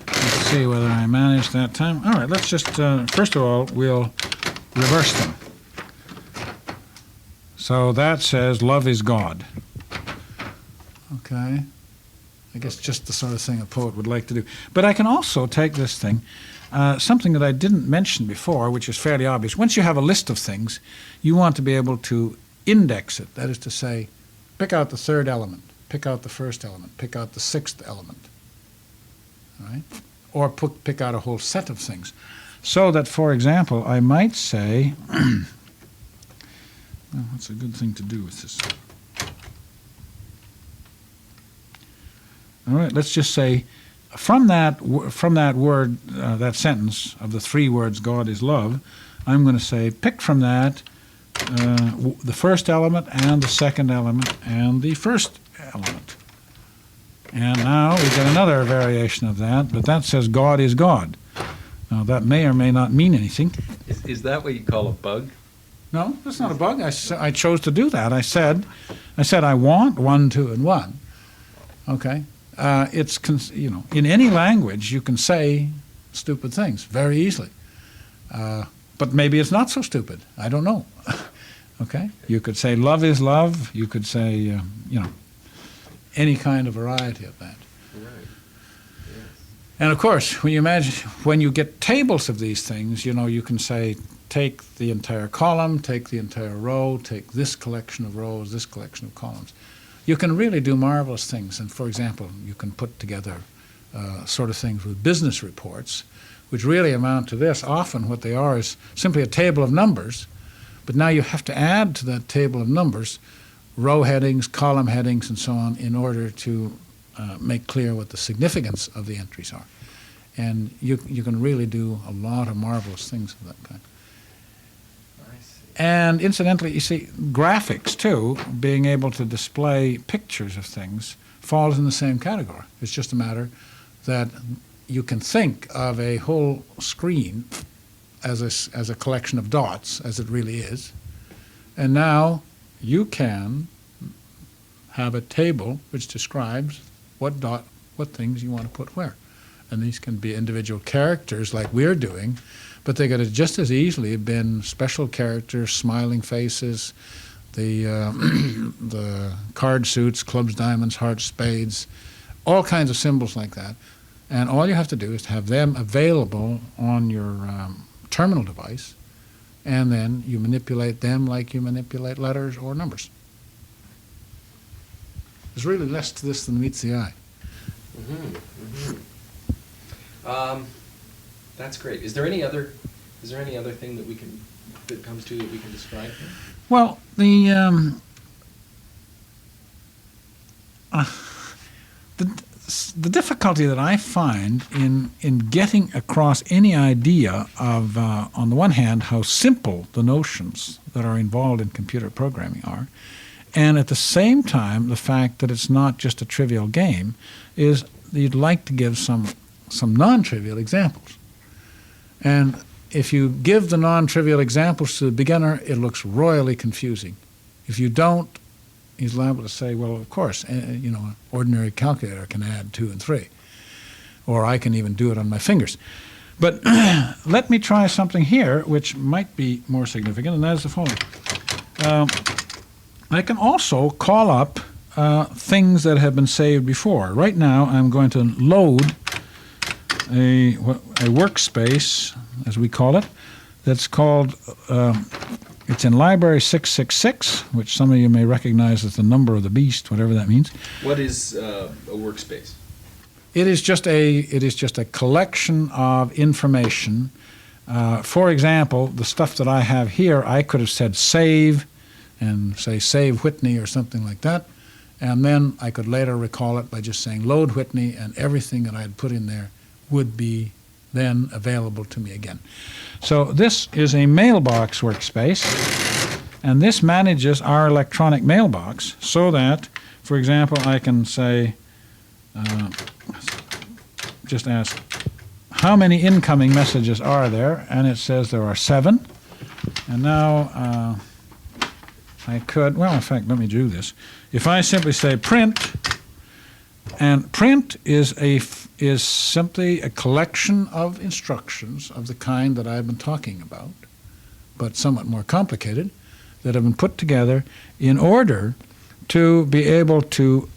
S1: Let's see whether I managed that time. All right. Let's just first of all we'll reverse them. So that says love is God. Okay. I guess just the sort of thing a poet would like to do. But I can also take this thing, something that I didn't mention before, which is fairly obvious. Once you have a list of things, you want to be able to index it. That is to say, pick out the 3rd element, pick out the 1st element, pick out the 6th element, all right? Or pick out a whole set of things. So that, for example, I might say, well, what's a good thing to do with this? All right, let's just say, from that word, that sentence of the 3 words, God is love, I'm going to say, pick from that the 1st element and the 2nd element and the 1st element. And now we get another variation of that, but that says God is God. Now that may or may not mean anything.
S5: Is that what you call a bug?
S1: No, that's not a bug. I chose to do that. I said I want 1, 2, and 1. Okay, in any language you can say stupid things very easily, but maybe it's not so stupid. I don't know. Okay, you could say love is love. You could say any kind of variety of that.
S4: Right. Yes.
S1: And of course, when you get tables of these things, you can say, take the entire column, take the entire row, take this collection of rows, this collection of columns. You can really do marvelous things. And for example, you can put together sort of things with business reports, which really amount to this. Often what they are is simply a table of numbers, but now you have to add to that table of numbers row headings, column headings, and so on, in order to make clear what the significance of the entries are. And you can really do a lot of marvelous things of that kind.
S4: I see.
S1: And incidentally, you see, graphics too, being able to display pictures of things, falls in the same category. It's just a matter that you can think of a whole screen as a collection of dots, as it really is. And now you can have a table which describes what things you want to put where. And these can be individual characters like we're doing, but they could have just as easily have been special characters, smiling faces, the card suits, clubs, diamonds, hearts, spades, all kinds of symbols like that. And all you have to do is to have them available on your terminal device, and then you manipulate them like you manipulate letters or numbers. There's really less to this than meets the eye.
S6: That's great. Is there any other thing that comes to that we can describe here?
S1: Well, the difficulty that I find in getting across any idea of, on the one hand, how simple the notions that are involved in computer programming are, and at the same time, the fact that it's not just a trivial game, is that you'd like to give some non-trivial examples. And if you give the non-trivial examples to the beginner, it looks royally confusing. If you don't, he's liable to say, well, of course, an ordinary calculator can add 2 and 3. Or I can even do it on my fingers. But let me try something here which might be more significant, and that is the following. I can also call up things that have been saved before. Right now, I'm going to load a workspace, as we call it, that's called, it's in library 666, which some of you may recognize as the number of the beast, whatever that means.
S6: What is a workspace?
S1: It is just a collection of information. For example, the stuff that I have here, I could have said save, and say save Whitney or something like that, and then I could later recall it by just saying load Whitney, and everything that I had put in there would be then available to me again. So this is a mailbox workspace, and this manages our electronic mailbox so that, for example, I can say, just ask, how many incoming messages are there? And it says there are 7. And now I could, well, in fact, let me do this. If I simply say print, and print is simply a collection of instructions of the kind that I've been talking about, but somewhat more complicated, that have been put together in order to be able to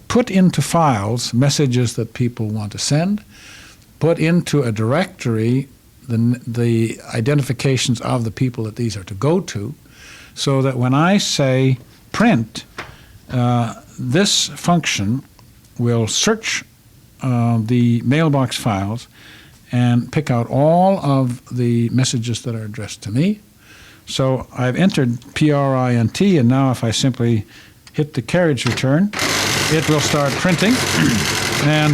S1: put into files messages that people want to send, put into a directory the identifications of the people that these are to go to, so that when I say print, this function will search the mailbox files and pick out all of the messages that are addressed to me. So I've entered print, and now if I simply hit the carriage return, it will start printing. And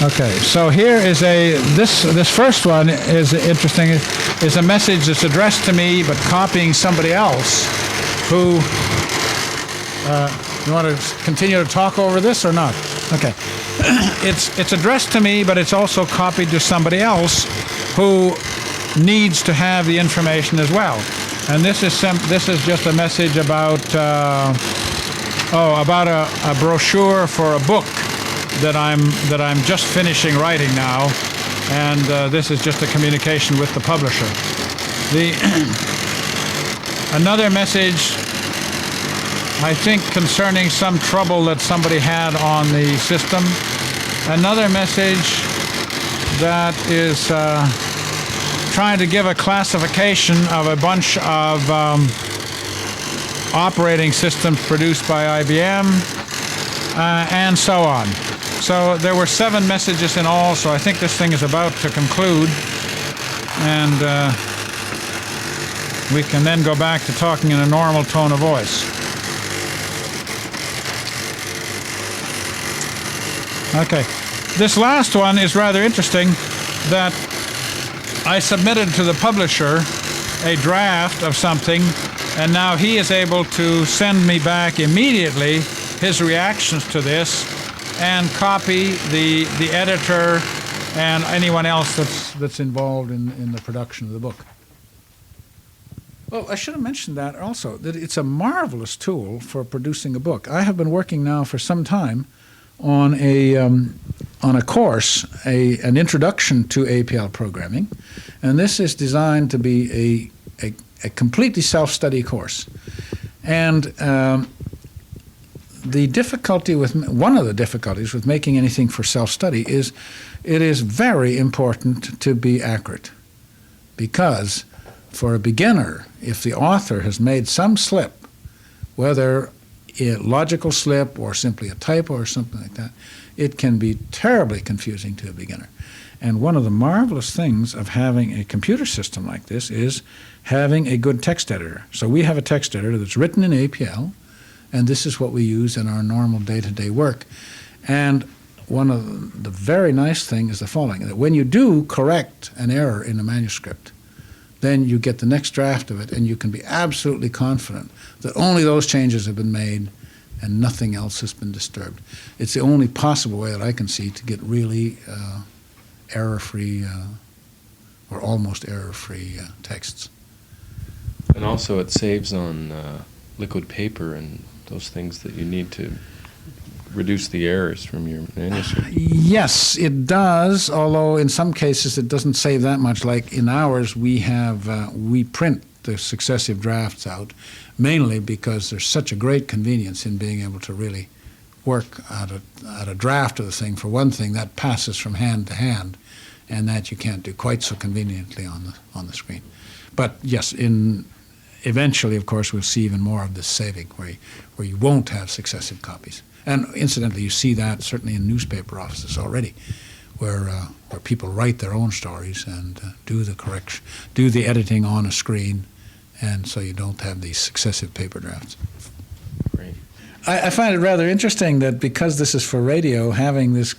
S1: okay, so here is this first one is interesting. Is a message that's addressed to me, but copying somebody else who You want to continue to talk over this or not? Okay. It's addressed to me, but it's also copied to somebody else who needs to have the information as well. And this is just a message about a brochure for a book that I'm just finishing writing now, and this is just a communication with the publisher. Another message, I think, concerning some trouble that somebody had on the system. Another message that is trying to give a classification of a bunch of operating systems produced by IBM, and so on. So there were 7 messages in all, so I think this thing is about to conclude, and we can then go back to talking in a normal tone of voice. Okay, this last one is rather interesting, that I submitted to the publisher a draft of something, and now he is able to send me back immediately his reactions to this and copy the editor and anyone else that's involved in the production of the book. Well, I should have mentioned that also, that it's a marvelous tool for producing a book. I have been working now for some time on a course, an introduction to APL programming, and this is designed to be a completely self-study course. And one of the difficulties with making anything for self-study is it is very important to be accurate, because for a beginner, if the author has made some slip, whether a logical slip or simply a typo or something like that, it can be terribly confusing to a beginner. And one of the marvelous things of having a computer system like this is having a good text editor. So we have a text editor that's written in APL, and this is what we use in our normal day-to-day work. And one of the very nice things is the following, that when you do correct an error in a manuscript, then you get the next draft of it, and you can be absolutely confident that only those changes have been made and nothing else has been disturbed. It's the only possible way that I can see to get really error-free or almost error-free texts.
S5: And also it saves on liquid paper and those things that you need to reduce the errors from your manuscript.
S1: Yes, it does, although in some cases it doesn't save that much. Like in ours, we print the successive drafts out, mainly because there's such a great convenience in being able to really work at a draft of the thing. For one thing, that passes from hand to hand, and that you can't do quite so conveniently on the screen. But yes, eventually, of course, we'll see even more of this saving, where you won't have successive copies. And incidentally, you see that certainly in newspaper offices already, where people write their own stories and do the editing on a screen, and so you don't have these successive paper drafts.
S5: Great.
S1: I find it rather interesting that because this is for radio, having this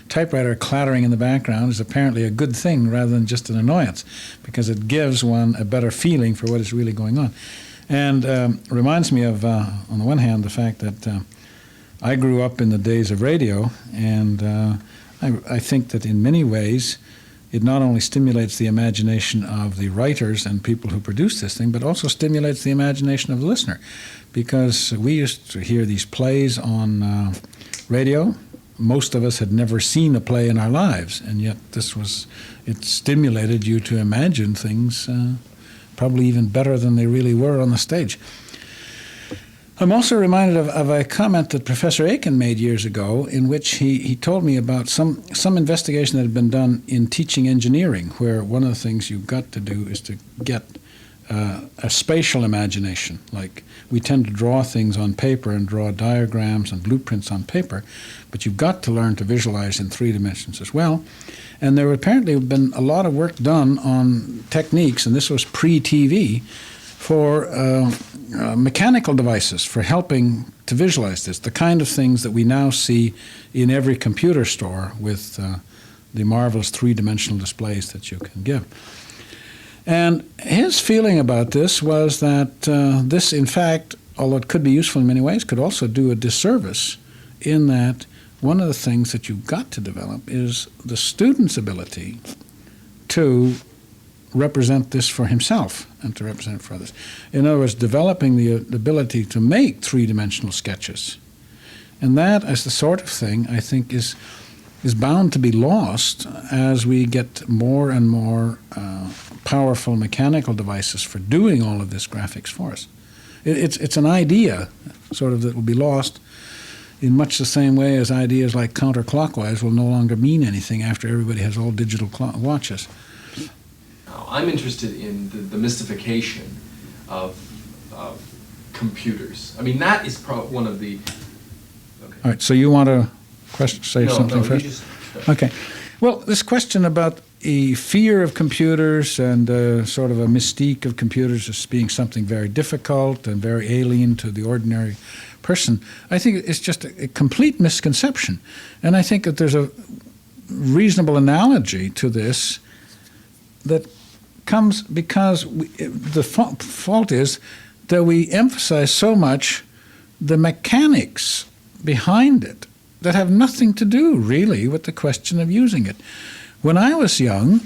S1: typewriter clattering in the background is apparently a good thing rather than just an annoyance, because it gives one a better feeling for what is really going on. And reminds me of, on the one hand, the fact that I grew up in the days of radio, and I think that in many ways it not only stimulates the imagination of the writers and people who produce this thing, but also stimulates the imagination of the listener, because we used to hear these plays on radio. Most of us had never seen a play in our lives, and yet it stimulated you to imagine things probably even better than they really were on the stage. I'm also reminded of a comment that Professor Aiken made years ago, in which he told me about some investigation that had been done in teaching engineering, where one of the things you've got to do is to get a spatial imagination. Like, we tend to draw things on paper and draw diagrams and blueprints on paper, but you've got to learn to visualize in 3 dimensions as well. And there apparently have been a lot of work done on techniques, and this was pre-TV, for mechanical devices for helping to visualize this, the kind of things that we now see in every computer store with the marvelous 3-dimensional displays that you can give. And his feeling about this was that this, in fact, although it could be useful in many ways, could also do a disservice in that one of the things that you've got to develop is the student's ability to represent this for himself and to represent it for others. In other words, developing the ability to make three-dimensional sketches. And that is the sort of thing I think is bound to be lost as we get more and more powerful mechanical devices for doing all of this graphics for us. It's an idea, sort of, that will be lost in much the same way as ideas like counterclockwise will no longer mean anything after everybody has all digital watches.
S6: Now, I'm interested in the mystification of computers. I mean, that is one of the... Okay.
S1: All right, so you want to say something
S6: you
S1: first?
S6: just
S1: Okay. Well, this question about a fear of computers and sort of a mystique of computers as being something very difficult and very alien to the ordinary person, I think it's just a complete misconception. And I think that there's a reasonable analogy to this that comes because the fault is that we emphasize so much the mechanics behind it that have nothing to do, really, with the question of using it. When I was young,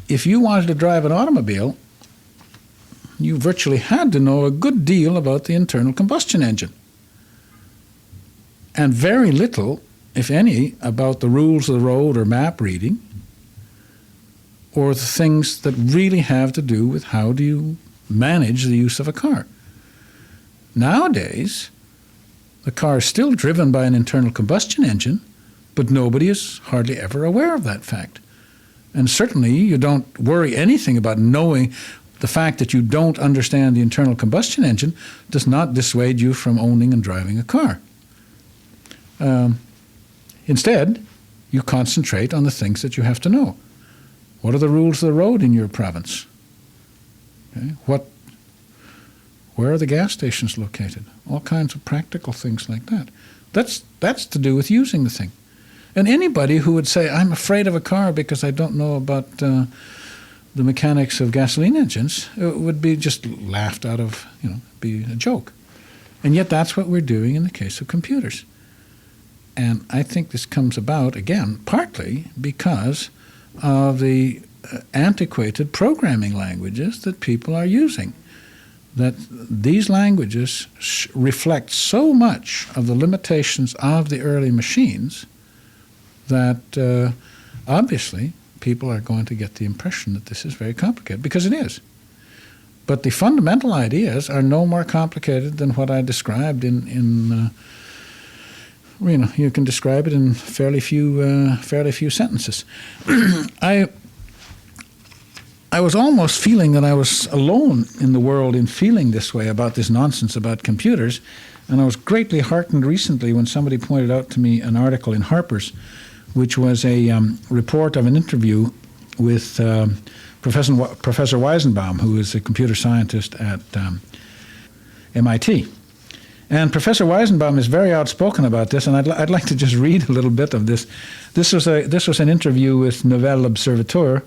S1: if you wanted to drive an automobile, you virtually had to know a good deal about the internal combustion engine, and very little, if any, about the rules of the road or map reading, or the things that really have to do with how do you manage the use of a car. Nowadays, the car is still driven by an internal combustion engine, but nobody is hardly ever aware of that fact. And certainly you don't worry anything about knowing the fact that you don't understand the internal combustion engine does not dissuade you from owning and driving a car. Instead, you concentrate on the things that you have to know. What are the rules of the road in your province? Okay? Where are the gas stations located? All kinds of practical things like that. That's to do with using the thing. And anybody who would say, I'm afraid of a car because I don't know about the mechanics of gasoline engines, it would be just laughed out of, be a joke. And yet that's what we're doing in the case of computers. And I think this comes about, again, partly because of the antiquated programming languages that people are using. That these languages reflect so much of the limitations of the early machines that obviously people are going to get the impression that this is very complicated, because it is. But the fundamental ideas are no more complicated than what I described in you can describe it in fairly few sentences. I was almost feeling that I was alone in the world in feeling this way about this nonsense about computers, and I was greatly heartened recently when somebody pointed out to me an article in Harper's, which was a report of an interview with Professor Weizenbaum, who is a computer scientist at MIT. And Professor Weizenbaum is very outspoken about this, and I'd like to just read a little bit of this. This was an interview with Nouvelle Observateur,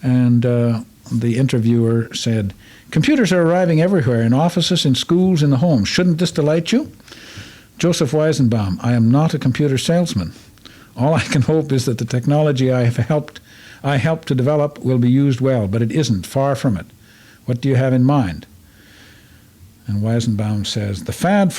S1: and the interviewer said, "Computers are arriving everywhere, in offices, in schools, in the homes. Shouldn't this delight you?" Joseph Weizenbaum: "I am not a computer salesman. All I can hope is that the technology I helped to develop will be used well, but it isn't, far from it. What do you have in mind?" And Weizenbaum says, the fad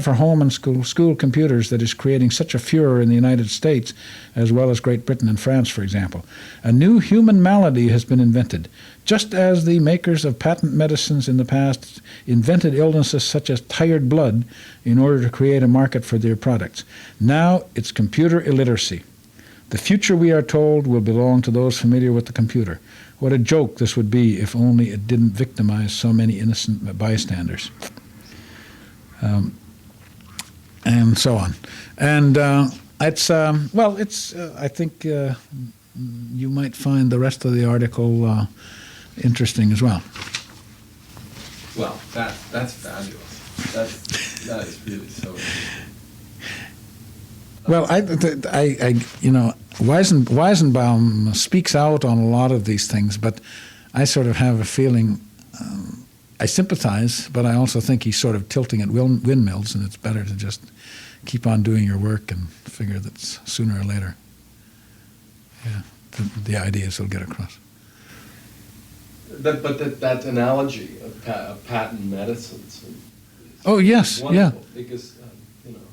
S1: for home and school computers that is creating such a furor in the United States, as well as Great Britain and France, for example. A new human malady has been invented, just as the makers of patent medicines in the past invented illnesses such as tired blood in order to create a market for their products. Now it's computer illiteracy. The future, we are told, will belong to those familiar with the computer. What a joke this would be if only it didn't victimize so many innocent bystanders. And so on. And I think you might find the rest of the article interesting as well.
S4: Well, that's fabulous. That is really so interesting.
S1: Well, Weizenbaum speaks out on a lot of these things, but I sort of have a feeling I sympathize, but I also think he's sort of tilting at windmills, and it's better to just keep on doing your work and figure that sooner or later, the ideas will get across.
S4: That analogy of patent medicines.
S1: Oh yes,
S4: wonderful, because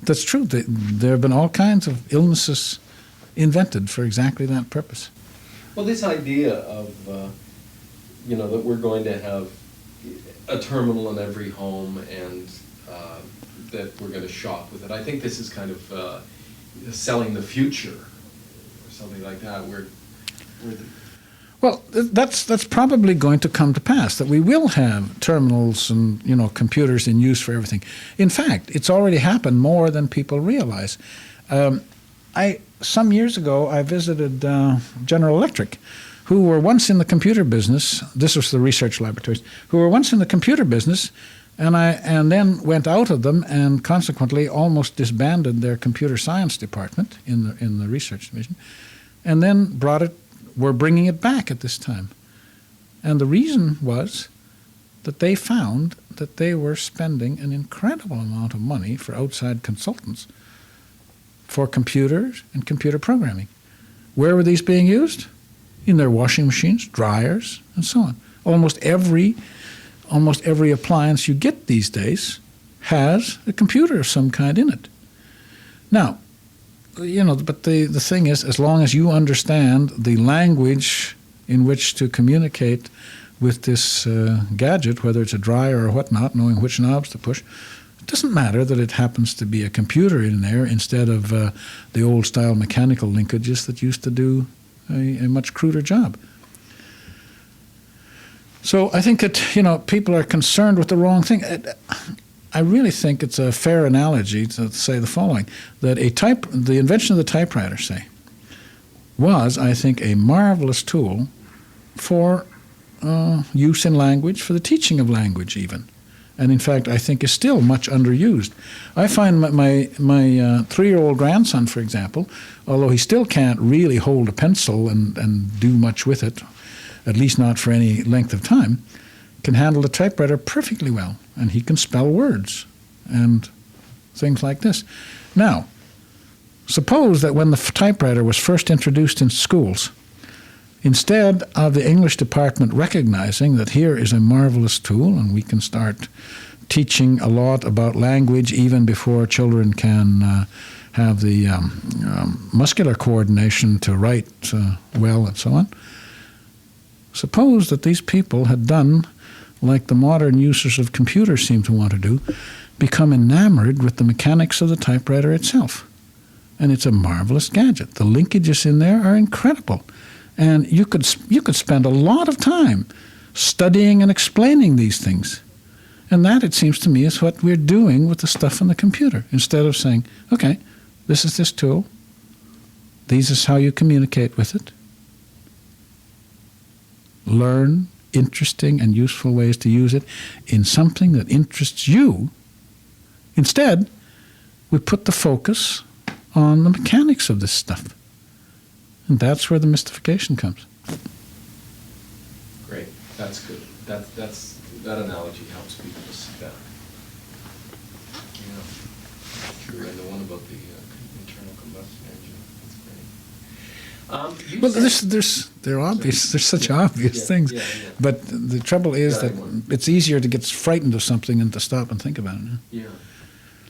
S1: that's true. There have been all kinds of illnesses invented for exactly that purpose.
S4: Well, this idea of that we're going to have a terminal in every home and that we're going to shop with it. I think this is kind of selling the future or something like that.
S1: Well, that's probably going to come to pass, that we will have terminals and computers in use for everything. In fact, it's already happened more than people realize. Some years ago, I visited General Electric, who were once in the computer business. This was the research laboratories, who were once in the computer business, and then went out of them and consequently almost disbanded their computer science department in the research division, and then were bringing it back at this time. And the reason was that they found that they were spending an incredible amount of money for outside consultants for computers and computer programming. Where were these being used? In their washing machines, dryers, and so on. Almost every appliance you get these days has a computer of some kind in it. Now, but the thing is, as long as you understand the language in which to communicate with this gadget, whether it's a dryer or whatnot, knowing which knobs to push, it doesn't matter that it happens to be a computer in there instead of the old-style mechanical linkages that used to do a much cruder job. So I think that people are concerned with the wrong thing. I really think it's a fair analogy to say the following: that the invention of the typewriter, say, was, I think, a marvelous tool for use in language, for the teaching of language even. And in fact, I think is still much underused. I find my 3-year-old grandson, for example, although he still can't really hold a pencil and do much with it, at least not for any length of time, can handle the typewriter perfectly well, and he can spell words and things like this. Now, suppose that when the typewriter was first introduced in schools, instead of the English department recognizing that here is a marvelous tool and we can start teaching a lot about language even before children can have the muscular coordination to write well and so on, suppose that these people had done like the modern users of computers seem to want to do, become enamored with the mechanics of the typewriter itself. And it's a marvelous gadget. The linkages in there are incredible. And you could spend a lot of time studying and explaining these things. And that, it seems to me, is what we're doing with the stuff on the computer. Instead of saying, okay, this is this tool. This is how you communicate with it. Learn interesting and useful ways to use it in something that interests you. Instead, we put the focus on the mechanics of this stuff. And that's where the mystification comes.
S4: Great, that's good. That analogy helps people to see that. Yeah, true. And the one about the internal combustion engine, that's great. They're obvious. They're such obvious things. Yeah. But the trouble is that it's easier to get frightened of something than to stop and think about it. Yeah.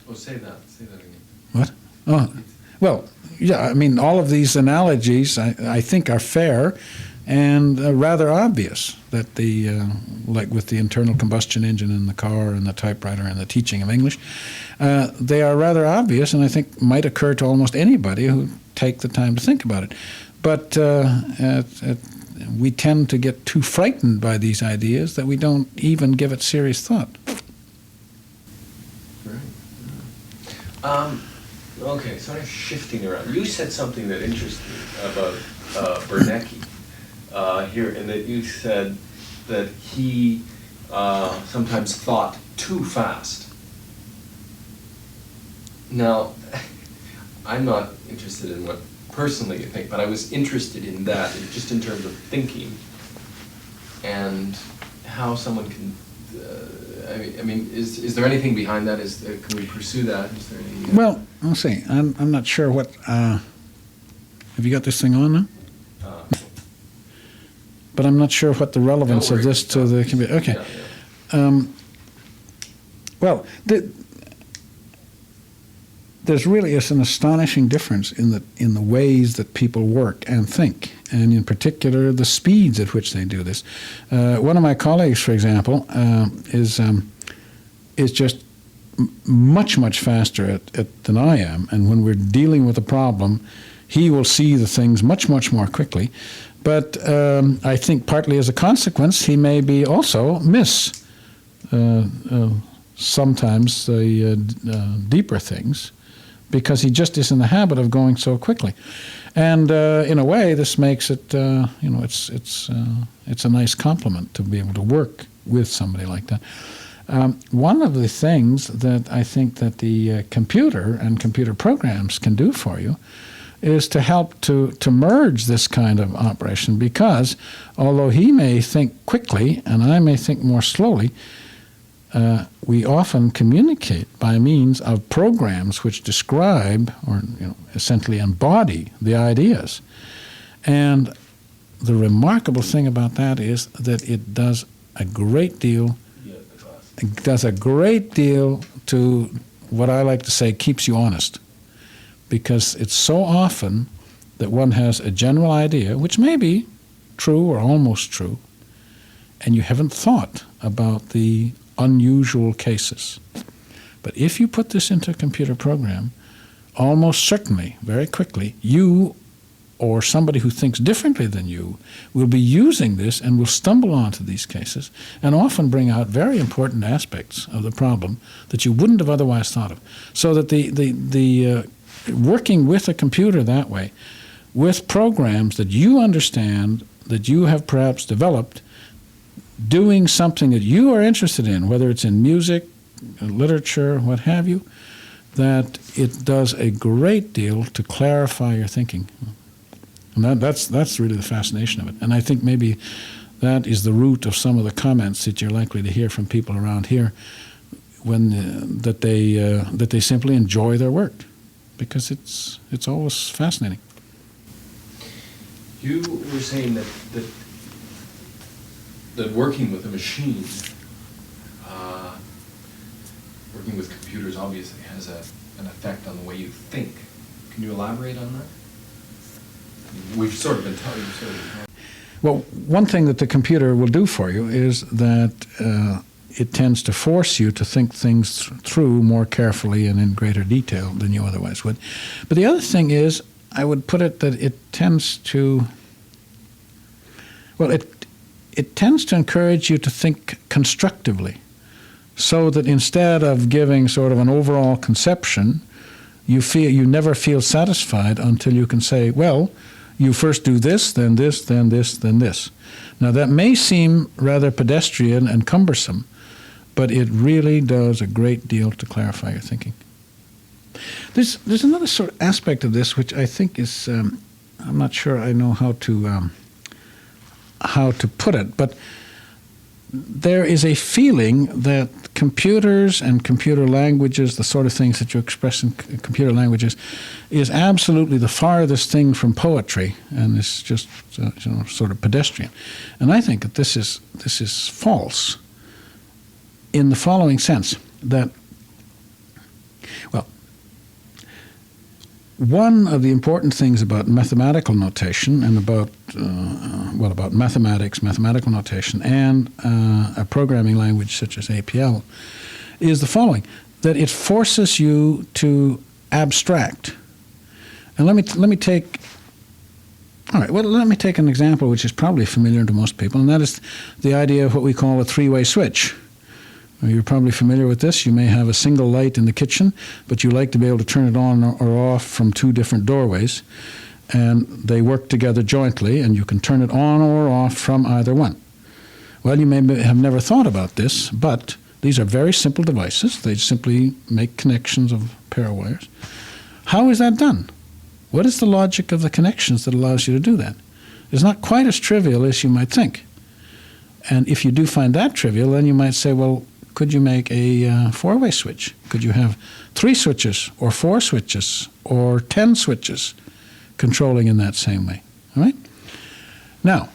S4: Oh, say that again.
S1: What? Oh, well, yeah, I mean, all of these analogies, I think, are fair and rather obvious, that like with the internal combustion engine in the car and the typewriter and the teaching of English, they are rather obvious and I think might occur to almost anybody who take the time to think about it. But we tend to get too frightened by these ideas that we don't even give it serious thought.
S4: Right. Okay, sort of shifting around. You said something that interested me about Bernanke here, and that you said that he sometimes thought too fast. Now, I'm not interested in what personally you think, but I was interested in that, just in terms of thinking and how someone can I mean, is there anything behind that? Can we pursue that? Is there any?
S1: Well, I'll see. I'm not sure what. Have you got this thing on now? But I'm not sure what the relevance of this to the computer. Okay.
S4: Yeah, yeah.
S1: Well, there's really is an astonishing difference in the ways that people work and think, and in particular the speeds at which they do this. One of my colleagues, for example, is just much faster than I am, and when we're dealing with a problem, he will see the things much more quickly. But I think partly as a consequence, he may be also miss sometimes the deeper things, because he just is in the habit of going so quickly. And in a way, this makes it, it's a nice compliment to be able to work with somebody like that. One of the things that I think that the computer and computer programs can do for you is to help to merge this kind of operation, because although he may think quickly and I may think more slowly, we often communicate by means of programs which describe or essentially embody the ideas. And the remarkable thing about that is that it does a great deal. It does a great deal to what I like to say keeps you honest, because it's so often that one has a general idea, which may be true or almost true, and you haven't thought about the unusual cases. But if you put this into a computer program, almost certainly, very quickly, you or somebody who thinks differently than you will be using this and will stumble onto these cases and often bring out very important aspects of the problem that you wouldn't have otherwise thought of. So that the working with a computer that way, with programs that you understand, that you have perhaps developed, doing something that you are interested in, whether it's in music, literature, what have you, that it does a great deal to clarify your thinking. And that's really the fascination of it. And I think maybe that is the root of some of the comments that you're likely to hear from people around here when that they simply enjoy their work, because it's always fascinating.
S4: You were saying that working with a machine, working with computers obviously has an effect on the way you think. Can you elaborate on that? We've sort of been talking.
S1: Well, one thing that the computer will do for you is that it tends to force you to think things through more carefully and in greater detail than you otherwise would. But the other thing is, I would put it that it tends to, well, it tends to encourage you to think constructively, so that instead of giving sort of an overall conception, you never feel satisfied until you can say, well, you first do this, then this, then this, then this. Now that may seem rather pedestrian and cumbersome, but it really does a great deal to clarify your thinking. There's another sort of aspect of this which I think is, I'm not sure I know how to put it, but there is a feeling that computers and computer languages, the sort of things that you express in computer languages, is absolutely the farthest thing from poetry, and it's just sort of pedestrian. And I think that this is false in the following sense, that, well, one of the important things about mathematical notation and about mathematics, mathematical notation, and a programming language such as APL is the following: that it forces you to abstract. And let me take an example which is probably familiar to most people, and that is the idea of what we call a three-way switch. You're probably familiar with this. You may have a single light in the kitchen, but you like to be able to turn it on or off from two different doorways, and they work together jointly, and you can turn it on or off from either one. Well, you may have never thought about this, but these are very simple devices. They simply make connections of pair of wires. How is that done? What is the logic of the connections that allows you to do that? It's not quite as trivial as you might think. And if you do find that trivial, then you might say, well, could you make a four-way switch? Could you have 3 switches or 4 switches or 10 switches controlling in that same way? All right? Now,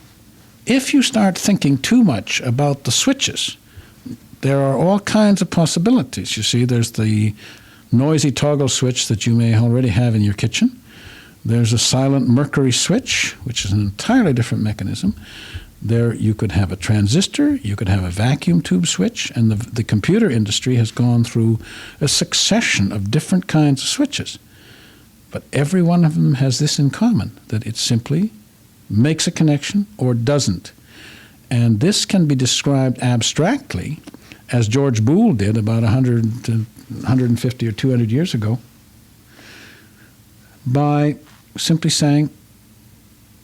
S1: if you start thinking too much about the switches, there are all kinds of possibilities. You see, there's the noisy toggle switch that you may already have in your kitchen. There's a silent mercury switch, which is an entirely different mechanism. There you could have a transistor, you could have a vacuum tube switch, and the computer industry has gone through a succession of different kinds of switches. But every one of them has this in common, that it simply makes a connection or doesn't. And this can be described abstractly, as George Boole did about 100 to 150 or 200 years ago, by simply saying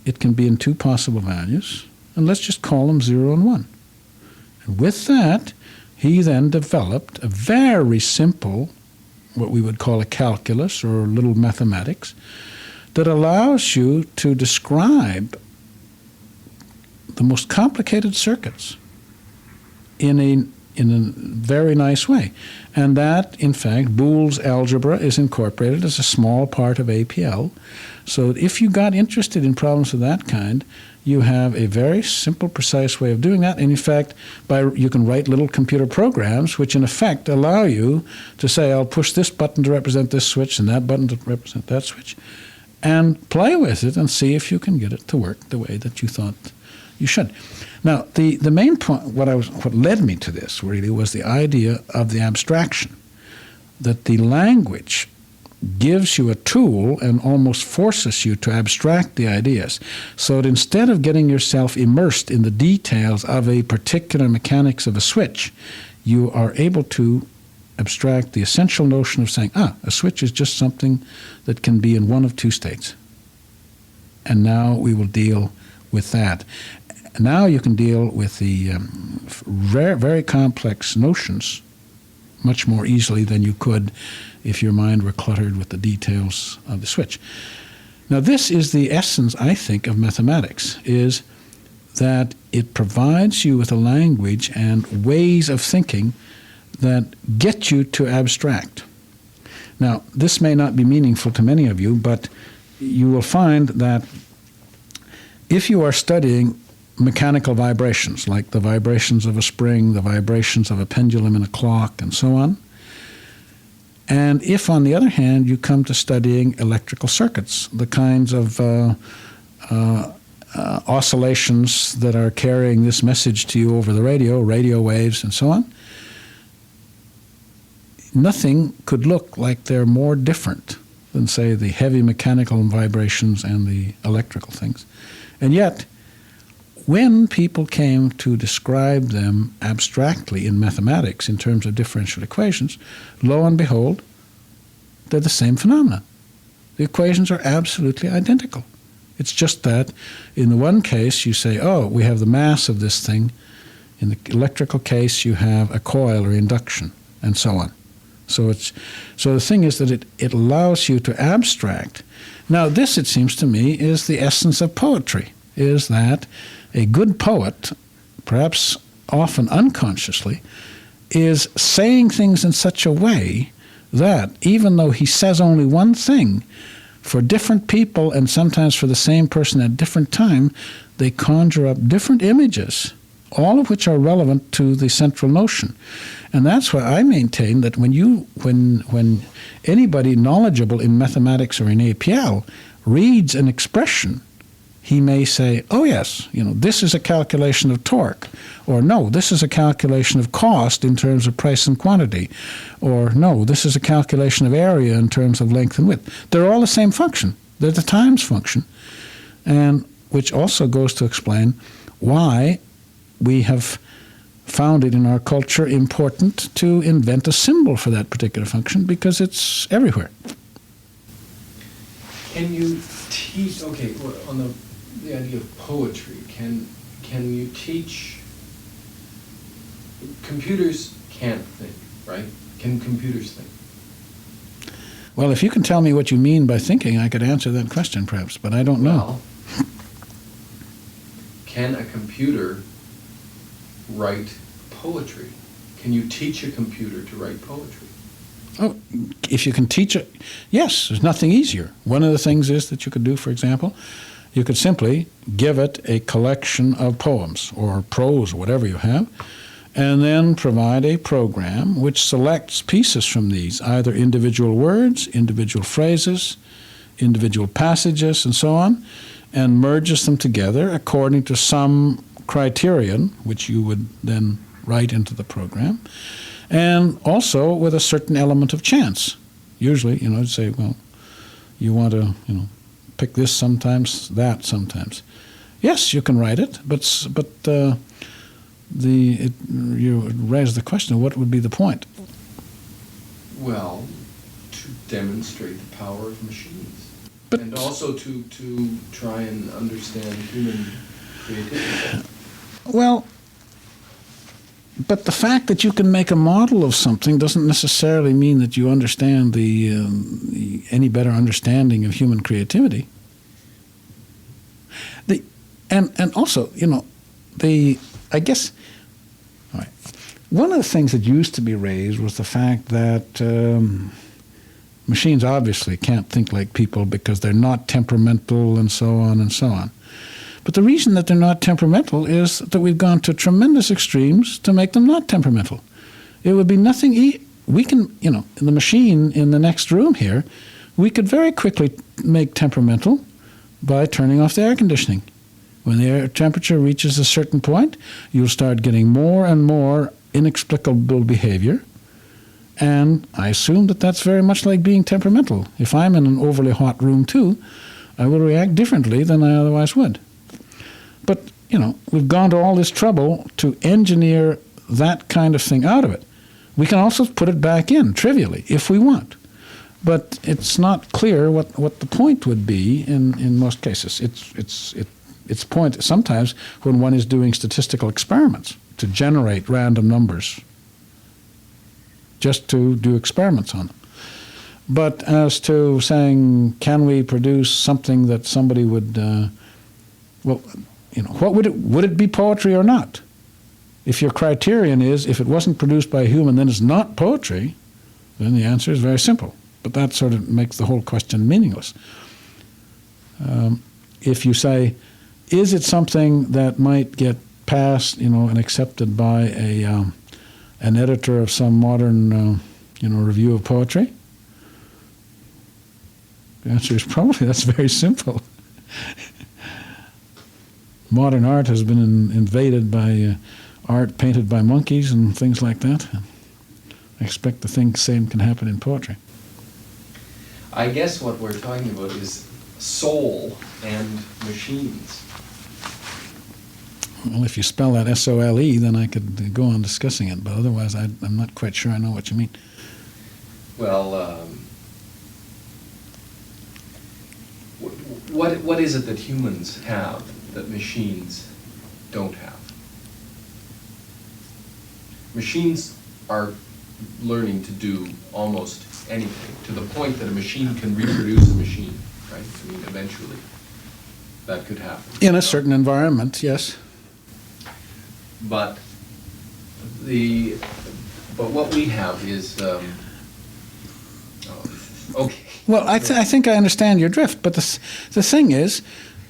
S1: it can be in 2 possible values, and let's just call them 0 and 1. And with that, he then developed a very simple, what we would call a calculus or little mathematics, that allows you to describe the most complicated circuits in a very nice way. And that, in fact, Boole's algebra is incorporated as a small part of APL. So if you got interested in problems of that kind, you have a very simple, precise way of doing that. And in fact, you can write little computer programs which in effect allow you to say, I'll push this button to represent this switch and that button to represent that switch, and play with it and see if you can get it to work the way that you thought you should. Now, the main point, what led me to this really was the idea of the abstraction, that the language gives you a tool and almost forces you to abstract the ideas, so that instead of getting yourself immersed in the details of a particular mechanics of a switch, you are able to abstract the essential notion of saying, a switch is just something that can be in one of 2 states. And now we will deal with that. Now you can deal with the very, very complex notions much more easily than you could if your mind were cluttered with the details of the switch. Now this is the essence, I think, of mathematics, is that it provides you with a language and ways of thinking that get you to abstract. Now, this may not be meaningful to many of you, but you will find that if you are studying mechanical vibrations, like the vibrations of a spring, the vibrations of a pendulum in a clock, and so on, and if, on the other hand, you come to studying electrical circuits, the kinds of oscillations that are carrying this message to you over the radio waves, and so on, nothing could look like they're more different than, say, the heavy mechanical vibrations and the electrical things. And yet, when people came to describe them abstractly in mathematics in terms of differential equations, lo and behold, they're the same phenomena. The equations are absolutely identical. It's just that in the one case you say, we have the mass of this thing. In the electrical case you have a coil or induction, and so on. So the thing is that it allows you to abstract. Now this, it seems to me, is the essence of poetry, is that a good poet, perhaps often unconsciously, is saying things in such a way that even though he says only one thing, for different people and sometimes for the same person at different time, they conjure up different images, all of which are relevant to the central notion. And that's why I maintain that when anybody knowledgeable in mathematics or in APL reads an expression, he may say, yes, this is a calculation of torque, or no, this is a calculation of cost in terms of price and quantity, or no, this is a calculation of area in terms of length and width. They're all the same function. They're the times function, and which also goes to explain why we have found it in our culture important to invent a symbol for that particular function, because it's everywhere.
S4: Can you teach, on the idea of poetry, can you teach, computers can't think, right? Can computers think?
S1: Well, if you can tell me what you mean by thinking, I could answer that question perhaps, but I don't know.
S4: Well, can a computer write poetry? Can you teach a computer to write poetry?
S1: Oh, if you can teach it, yes, there's nothing easier. One of the things is that you could do, for example, you could simply give it a collection of poems or prose, or whatever you have, and then provide a program which selects pieces from these, either individual words, individual phrases, individual passages, and so on, and merges them together according to some criterion, which you would then write into the program, and also with a certain element of chance. Usually, say, well, you want to, pick this sometimes, that sometimes. Yes, you can write it, but you raise the question of what would be the point?
S4: Well, to demonstrate the power of machines.
S1: But
S4: and also to try and understand human creativity.
S1: Well, but the fact that you can make a model of something doesn't necessarily mean that you understand any better understanding of human creativity. And also, I guess, all right, one of the things that used to be raised was the fact that machines obviously can't think like people because they're not temperamental and so on and so on. But the reason that they're not temperamental is that we've gone to tremendous extremes to make them not temperamental. It would be nothing, we can, in the machine in the next room here, we could very quickly make temperamental by turning off the air conditioning. When the air temperature reaches a certain point, you'll start getting more and more inexplicable behavior. And I assume that that's very much like being temperamental. If I'm in an overly hot room too, I will react differently than I otherwise would. But, we've gone to all this trouble to engineer that kind of thing out of it. We can also put it back in, trivially, if we want. But it's not clear what the point would be in most cases. Its point sometimes when one is doing statistical experiments to generate random numbers, just to do experiments on them. But as to saying, can we produce something that somebody would, what would it be poetry or not? If your criterion is, if it wasn't produced by a human, then it's not poetry, then the answer is very simple. But that sort of makes the whole question meaningless. If you say, is it something that might get passed, and accepted by an editor of some modern, review of poetry? The answer is probably that's very simple. Modern art has been invaded by art painted by monkeys and things like that. I expect the same can happen in poetry.
S6: I guess what we're talking about is soul and machines.
S1: Well, if you spell that S-O-L-E, then I could go on discussing it, but otherwise I'm not quite sure I know what you mean.
S6: Well, what is it that humans have that machines don't have? Machines are learning to do almost anything, to the point that a machine can reproduce a machine, right? I mean, eventually that could happen.
S1: In a certain environment, yes.
S6: But what we have is okay.
S1: Well, I think I understand your drift, but the thing is,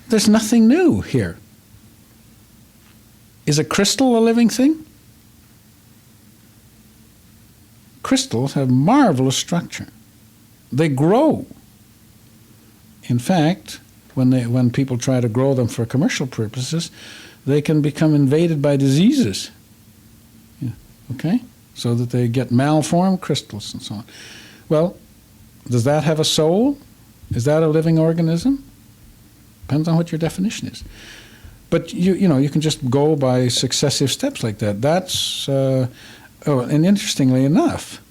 S1: there's nothing new here. Is a crystal a living thing? Crystals have marvelous structure. They grow. In fact, when people try to grow them for commercial purposes, they can become invaded by diseases. Yeah. Okay? So that they get malformed crystals and so on. Well, does that have a soul? Is that a living organism? Depends on what your definition is. But you can just go by successive steps like that. That's and interestingly enough,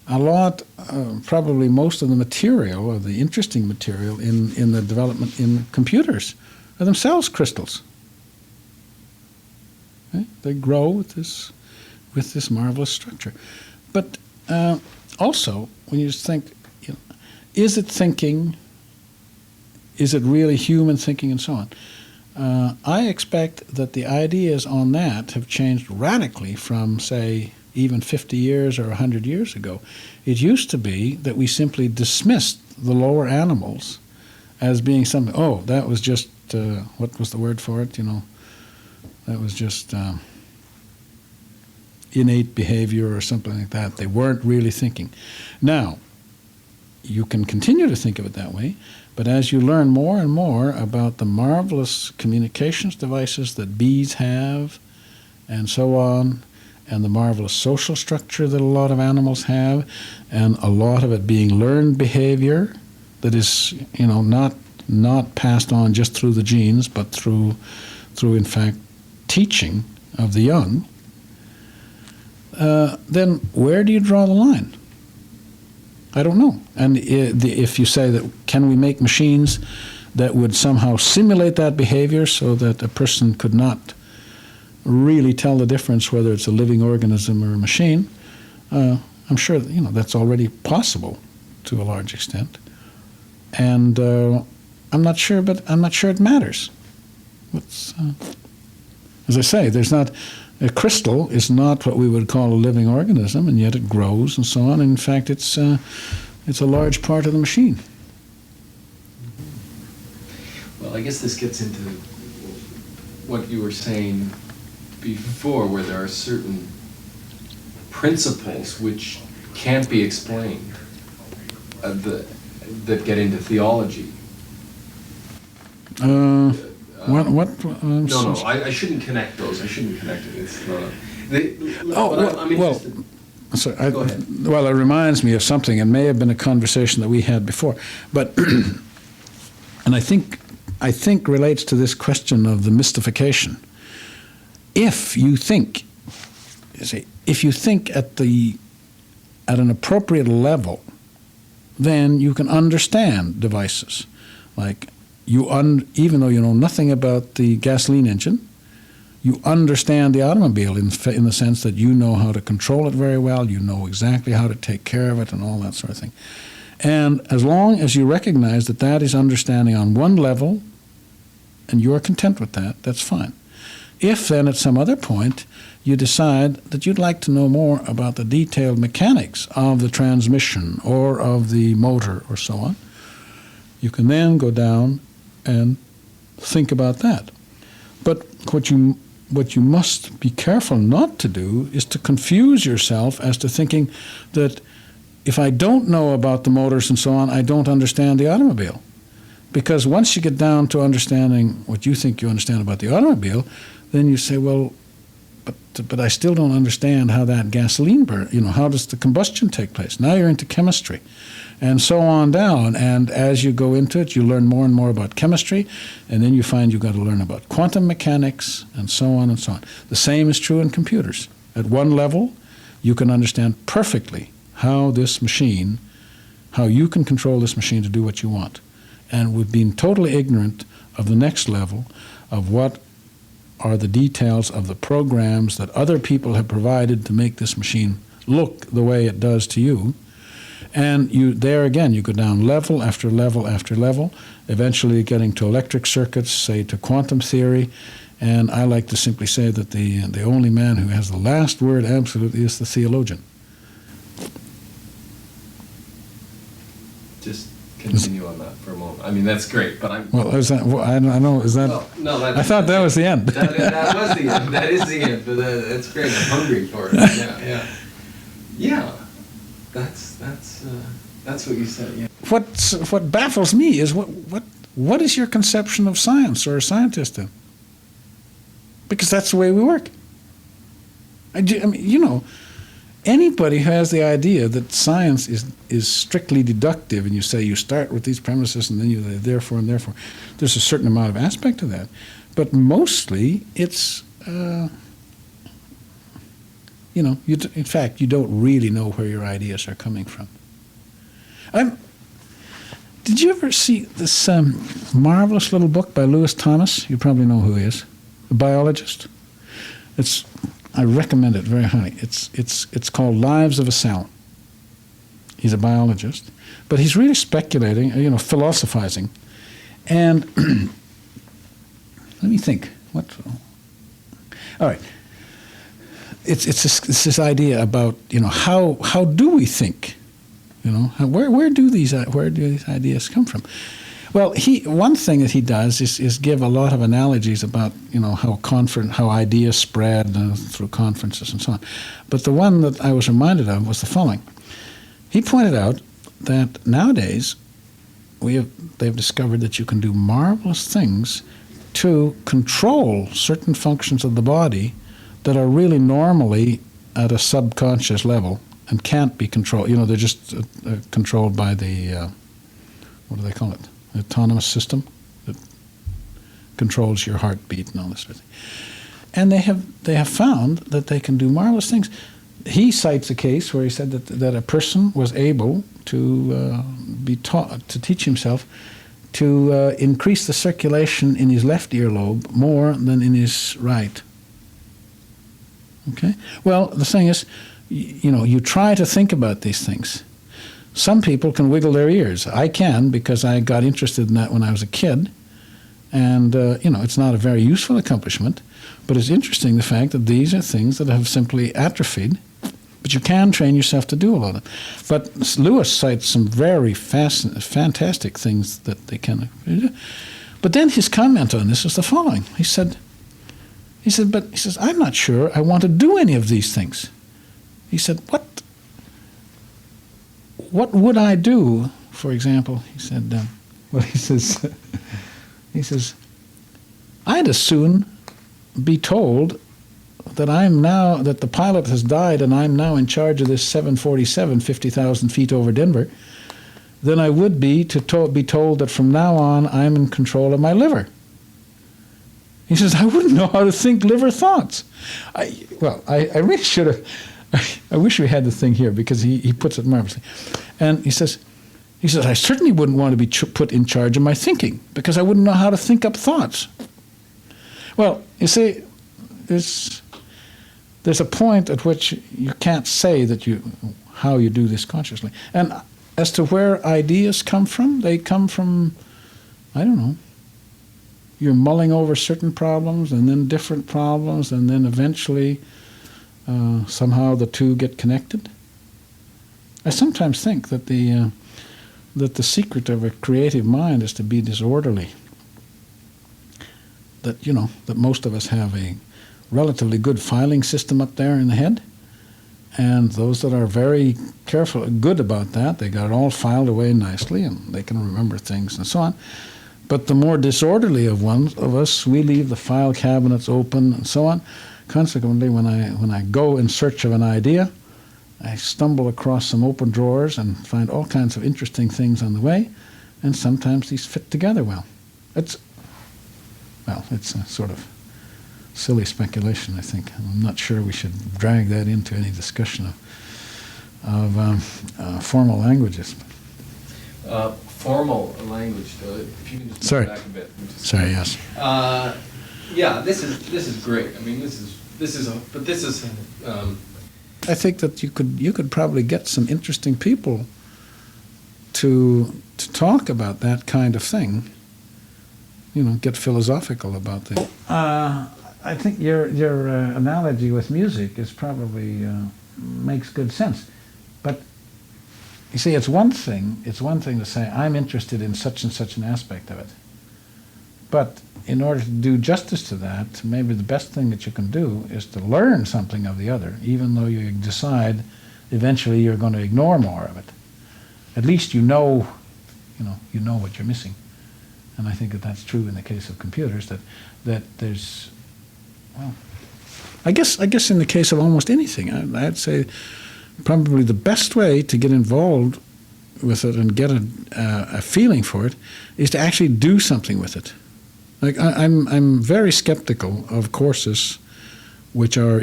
S1: probably most of the material, or the interesting material in the development in computers, are themselves crystals. Okay? They grow with this marvelous structure. But also, when you just think, is it thinking? Is it really human thinking, and so on? I expect that the ideas on that have changed radically from, say, even 50 years or 100 years ago. It used to be that we simply dismissed the lower animals as being something, oh, that was just, what was the word for it, that was just innate behavior or something like that. They weren't really thinking. Now, you can continue to think of it that way, but as you learn more and more about the marvelous communications devices that bees have and so on, and the marvelous social structure that a lot of animals have, and a lot of it being learned behavior that is, not passed on just through the genes, but through in fact, teaching of the young, then where do you draw the line? I don't know. And if you say that, can we make machines that would somehow simulate that behavior so that a person could not really tell the difference whether it's a living organism or a machine, I'm sure that's already possible to a large extent. And I'm not sure it matters. As I say, a crystal is not what we would call a living organism, and yet it grows and so on. And in fact, it's a large part of the machine.
S4: Well, I guess this gets into what you were saying before, where there are certain principles which can't be explained that get into theology. No, I shouldn't connect those. I shouldn't connect it. It's not. Go ahead.
S1: Well, it reminds me of something. It may have been a conversation that we had before, but and I think relates to this question of the mystification. If you think at an appropriate level, then you can understand devices like. Even though you know nothing about the gasoline engine, you understand the automobile in the sense that you know how to control it very well, you know exactly how to take care of it and all that sort of thing. And as long as you recognize that that is understanding on one level, and you're content with that, that's fine. If then at some other point you decide that you'd like to know more about the detailed mechanics of the transmission or of the motor or so on, you can then go down and think about that. But what you must be careful not to do is to confuse yourself as to thinking that if I don't know about the motors and so on, I don't understand the automobile. Because once you get down to understanding what you think you understand about the automobile, then you say, well, but I still don't understand how that gasoline burns. How does the combustion take place? Now you're into chemistry. And so on down, and as you go into it, you learn more and more about chemistry, and then you find you've got to learn about quantum mechanics, and so on and so on. The same is true in computers. At one level, you can understand perfectly how you can control this machine to do what you want. And we've been totally ignorant of the next level of what are the details of the programs that other people have provided to make this machine look the way it does to you. And you go down level after level after level, eventually getting to electric circuits, say to quantum theory. And I like to simply say that the only man who has the last word absolutely is the theologian.
S4: Just continue on that for a moment. I mean, that's great, but I'm...
S1: Well, is that, I know, is that...
S4: Well, no,
S1: I thought that was the end.
S4: That was the end. That is the end, but that's great. I'm hungry for it. Yeah. That's what you said. Yeah.
S1: What baffles me is what is your conception of science or a scientist then? Because that's the way we work. I mean, anybody who has the idea that science is strictly deductive, and you say you start with these premises and then you therefore and therefore, there's a certain amount of aspect to that, but mostly it's. In fact, you don't really know where your ideas are coming from. Did you ever see this marvelous little book by Lewis Thomas? You probably know who he is, a biologist. I recommend it very highly. It's called Lives of a Cell. He's a biologist, but he's really speculating, philosophizing, and Let me think. All right. It's this idea about, how do we think? Where do these ideas come from? Well, one thing that he does is give a lot of analogies about how ideas spread through conferences and so on. But the one that I was reminded of was the following. He pointed out that nowadays they've discovered that you can do marvelous things to control certain functions of the body that are really normally at a subconscious level and can't be controlled. They're just controlled by the, what do they call it? The autonomous system that controls your heartbeat and all this sort of thing. And they have found that they can do marvelous things. He cites a case where he said that a person was able to be taught to teach himself to increase the circulation in his left earlobe more than in his right. Okay? Well, the thing is, you try to think about these things. Some people can wiggle their ears. I can, because I got interested in that when I was a kid. And, it's not a very useful accomplishment, but it's interesting the fact that these are things that have simply atrophied, but you can train yourself to do a lot of them. But Lewis cites some very fantastic things that they can do. But then his comment on this is the following. He says, I'm not sure I want to do any of these things. He said, what would I do, for example? He said, he says, I'd as soon be told that the pilot has died and I'm now in charge of this 747 50,000 feet over Denver than I would be be told that from now on I'm in control of my liver. He says, I wouldn't know how to think liver thoughts. I really should have. I wish we had the thing here, because he puts it marvelously. And he says, I certainly wouldn't want to be put in charge of my thinking, because I wouldn't know how to think up thoughts. Well, you see, there's a point at which you can't say how you do this consciously. And as to where ideas come from, they come from, I don't know, you're mulling over certain problems and then different problems, and then eventually somehow the two get connected. I sometimes think that the secret of a creative mind is to be disorderly. That most of us have a relatively good filing system up there in the head, and those that are very good about that, they got it all filed away nicely, and they can remember things and so on. But the more disorderly of us, we leave the file cabinets open and so on. Consequently, when I go in search of an idea, I stumble across some open drawers and find all kinds of interesting things on the way, and sometimes these fit together well. It's a sort of silly speculation, I think. I'm not sure we should drag that into any discussion of formal languages.
S4: Formal language, though, if you can just
S1: Sorry.
S4: go back a bit.
S1: Sorry, yes.
S4: Yeah, this is great. I mean, this is.
S1: I think that you could probably get some interesting people to talk about that kind of thing. Get philosophical about things. I think your analogy with music is probably makes good sense, but you see, it's one thing to say I'm interested in such and such an aspect of it, but in order to do justice to that, maybe the best thing that you can do is to learn something of the other, even though you decide eventually you're going to ignore more of it. At least you know what you're missing. And I think that that's true in the case of computers, that there's, well, I guess in the case of almost anything, I'd say probably the best way to get involved with it and get a feeling for it is to actually do something with it. Like I'm very skeptical of courses which are,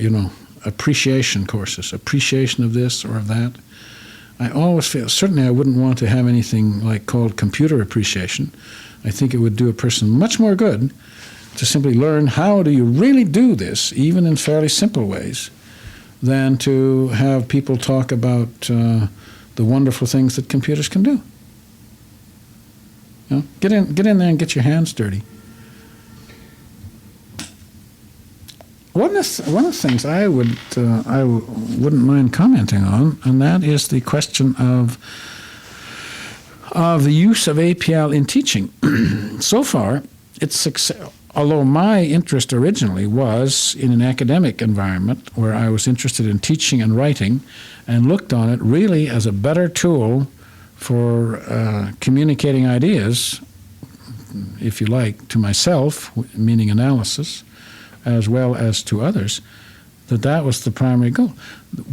S1: appreciation courses, appreciation of this or of that. I always feel, certainly I wouldn't want to have anything like called computer appreciation. I think it would do a person much more good to simply learn how do you really do this, even in fairly simple ways, than to have people talk about the wonderful things that computers can do. Get in there and get your hands dirty. one of the things I wouldn't mind commenting on, and that is the question of the use of APL in teaching. So far, although my interest originally was in an academic environment where I was interested in teaching and writing and looked on it really as a better tool for communicating ideas, if you like, to myself, meaning analysis, as well as to others, that was the primary goal.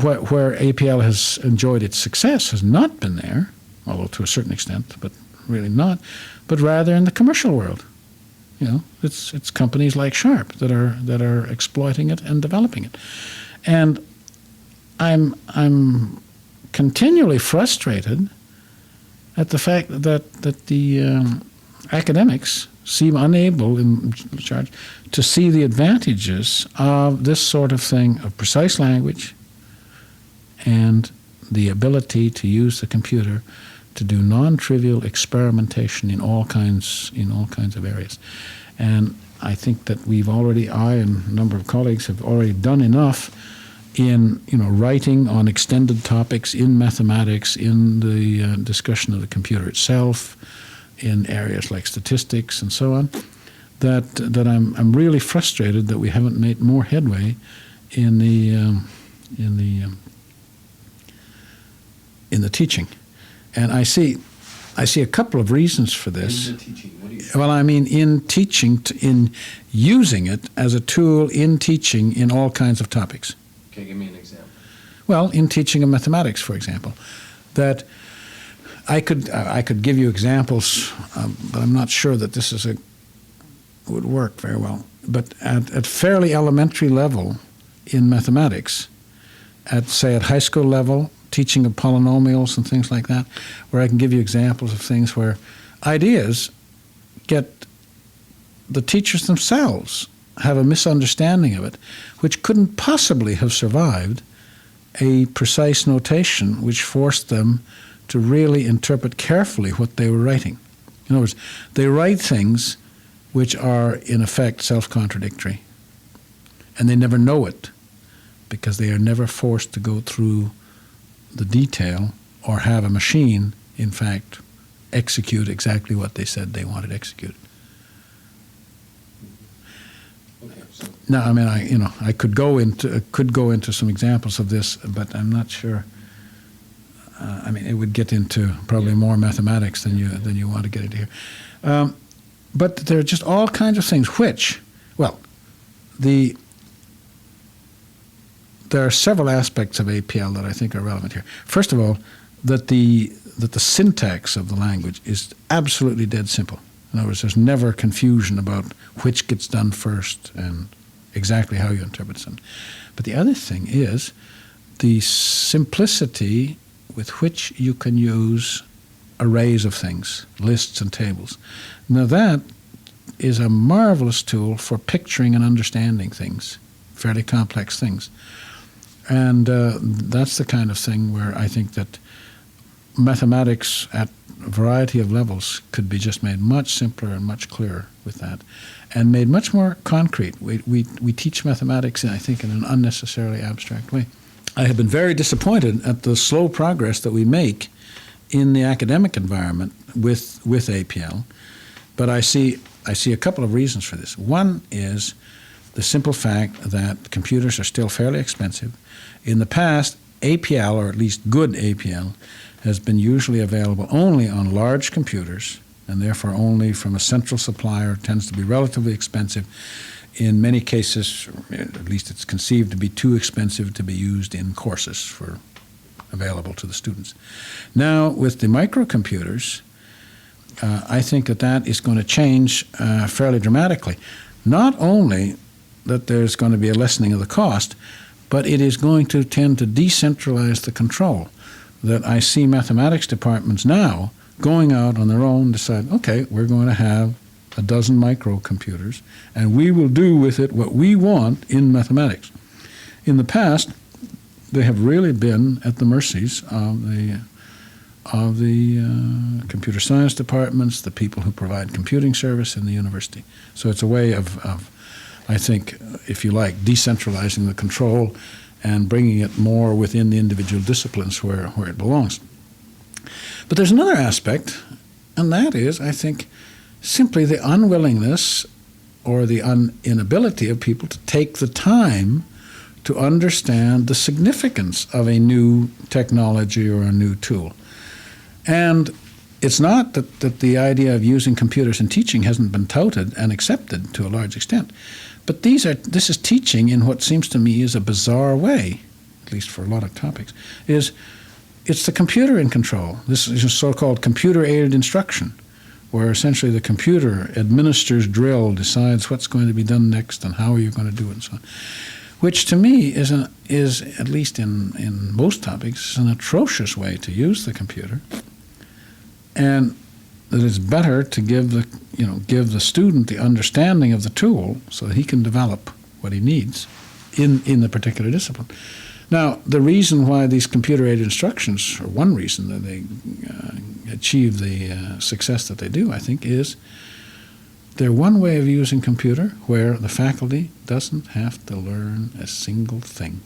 S1: Where APL has enjoyed its success has not been there, although to a certain extent, but really not, but rather in the commercial world. You know, it's companies like Sharp that are exploiting it and developing it. And I'm continually frustrated at the fact that the academics seem unable in charge to see the advantages of this sort of thing, of precise language and the ability to use the computer to do non-trivial experimentation in all kinds of areas. And I think that I and a number of colleagues have already done enough in writing on extended topics in mathematics, in the discussion of the computer itself, in areas like statistics and so on, that I'm really frustrated that we haven't made more headway in the teaching. And I see a couple of reasons for this.
S4: In the teaching, what do you
S1: Well, I mean, in teaching, in using it as a tool in teaching in all kinds of topics.
S4: Okay, give me an example.
S1: Well, in teaching of mathematics, for example, that I could give you examples, but I'm not sure that this would work very well. But at fairly elementary level in mathematics, at high school level, teaching of polynomials and things like that, where I can give you examples of things where ideas get the teachers themselves have a misunderstanding of it, which couldn't possibly have survived a precise notation which forced them to really interpret carefully what they were writing. In other words, they write things which are in effect self-contradictory, and they never know it because they are never forced to go through the detail or have a machine, in fact, execute exactly what they said they wanted executed.
S4: Okay, so
S1: Now, I mean, I could go into some examples of this, but I'm not sure. I mean, it would get into probably more mathematics than you want to get into here. But there are just all kinds of things which, well, there are several aspects of APL that I think are relevant here. First of all, that the syntax of the language is absolutely dead simple. In other words, there's never confusion about which gets done first and exactly how you interpret something. But the other thing is the simplicity with which you can use arrays of things, lists and tables. Now that is a marvelous tool for picturing and understanding things, fairly complex things. And that's the kind of thing where I think that mathematics at a variety of levels could be just made much simpler and much clearer with that, and made much more concrete. We teach mathematics, I think, in an unnecessarily abstract way. I have been very disappointed at the slow progress that we make in the academic environment with APL, but I see a couple of reasons for this. One is the simple fact that computers are still fairly expensive. In the past, APL, or at least good APL, has been usually available only on large computers, and therefore only from a central supplier, tends to be relatively expensive. In many cases, at least it's conceived to be too expensive to be used in courses available to the students. Now, with the microcomputers, I think that is going to change fairly dramatically. Not only that there's going to be a lessening of the cost, but it is going to tend to decentralize the control. That I see mathematics departments now going out on their own, decide, okay, we're going to have a dozen microcomputers, and we will do with it what we want in mathematics. In the past, they have really been at the mercies of the computer science departments, the people who provide computing service in the university. So it's a way of I think, if you like, decentralizing the control and bringing it more within the individual disciplines where it belongs. But there's another aspect, and that is, I think, simply the unwillingness or the inability of people to take the time to understand the significance of a new technology or a new tool. And it's not that the idea of using computers in teaching hasn't been touted and accepted to a large extent, but this is teaching in what seems to me is a bizarre way, at least for a lot of topics, it's the computer in control. This is a so-called computer-aided instruction, where essentially the computer administers drill, decides what's going to be done next and how you're going to do it and so on, which to me is, at least in most topics, an atrocious way to use the computer, and that it's better to give the student the understanding of the tool so that he can develop what he needs in the particular discipline. Now, the reason why these computer-aided instructions, or one reason that they achieve the success that they do, I think, is they're one way of using computer where the faculty doesn't have to learn a single thing.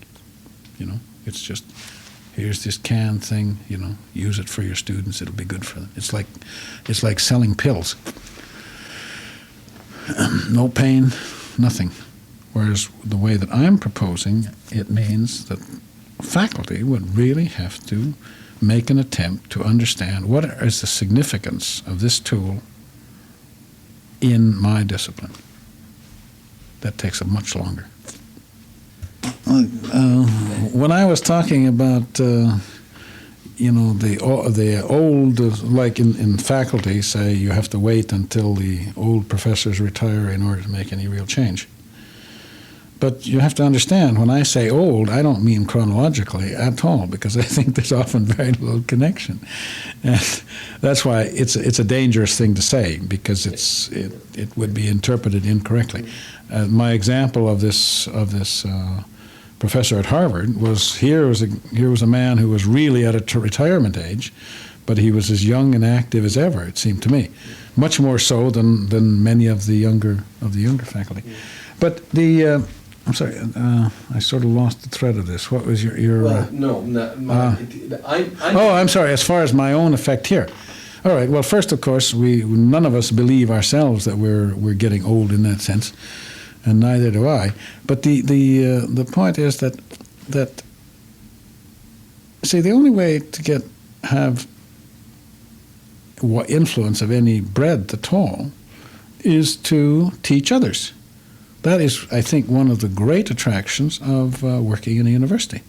S1: It's just, here's this canned thing, use it for your students, it'll be good for them. It's like selling pills. No pain, nothing. Whereas the way that I'm proposing, it means that faculty would really have to make an attempt to understand what is the significance of this tool in my discipline. That takes up much longer. When I was talking about, the old, like in faculty, say you have to wait until the old professors retire in order to make any real change. But you have to understand, when I say old, I don't mean chronologically at all, because I think there's often very little connection. And that's why it's a dangerous thing to say, because it would be interpreted incorrectly. My example of this professor at Harvard was here was a man who was really at a retirement age, but he was as young and active as ever, it seemed to me, much more so than many of the younger faculty. But I'm sorry, I sort of lost the thread of this. What was your
S6: Well, no,
S1: I'm sorry, as far as my own effect here. All right, well, first, of course, none of us believe ourselves that we're getting old in that sense, and neither do I. But the point is that see, the only way to have influence of any breadth at all is to teach others. That is, I think, one of the great attractions of working in a university,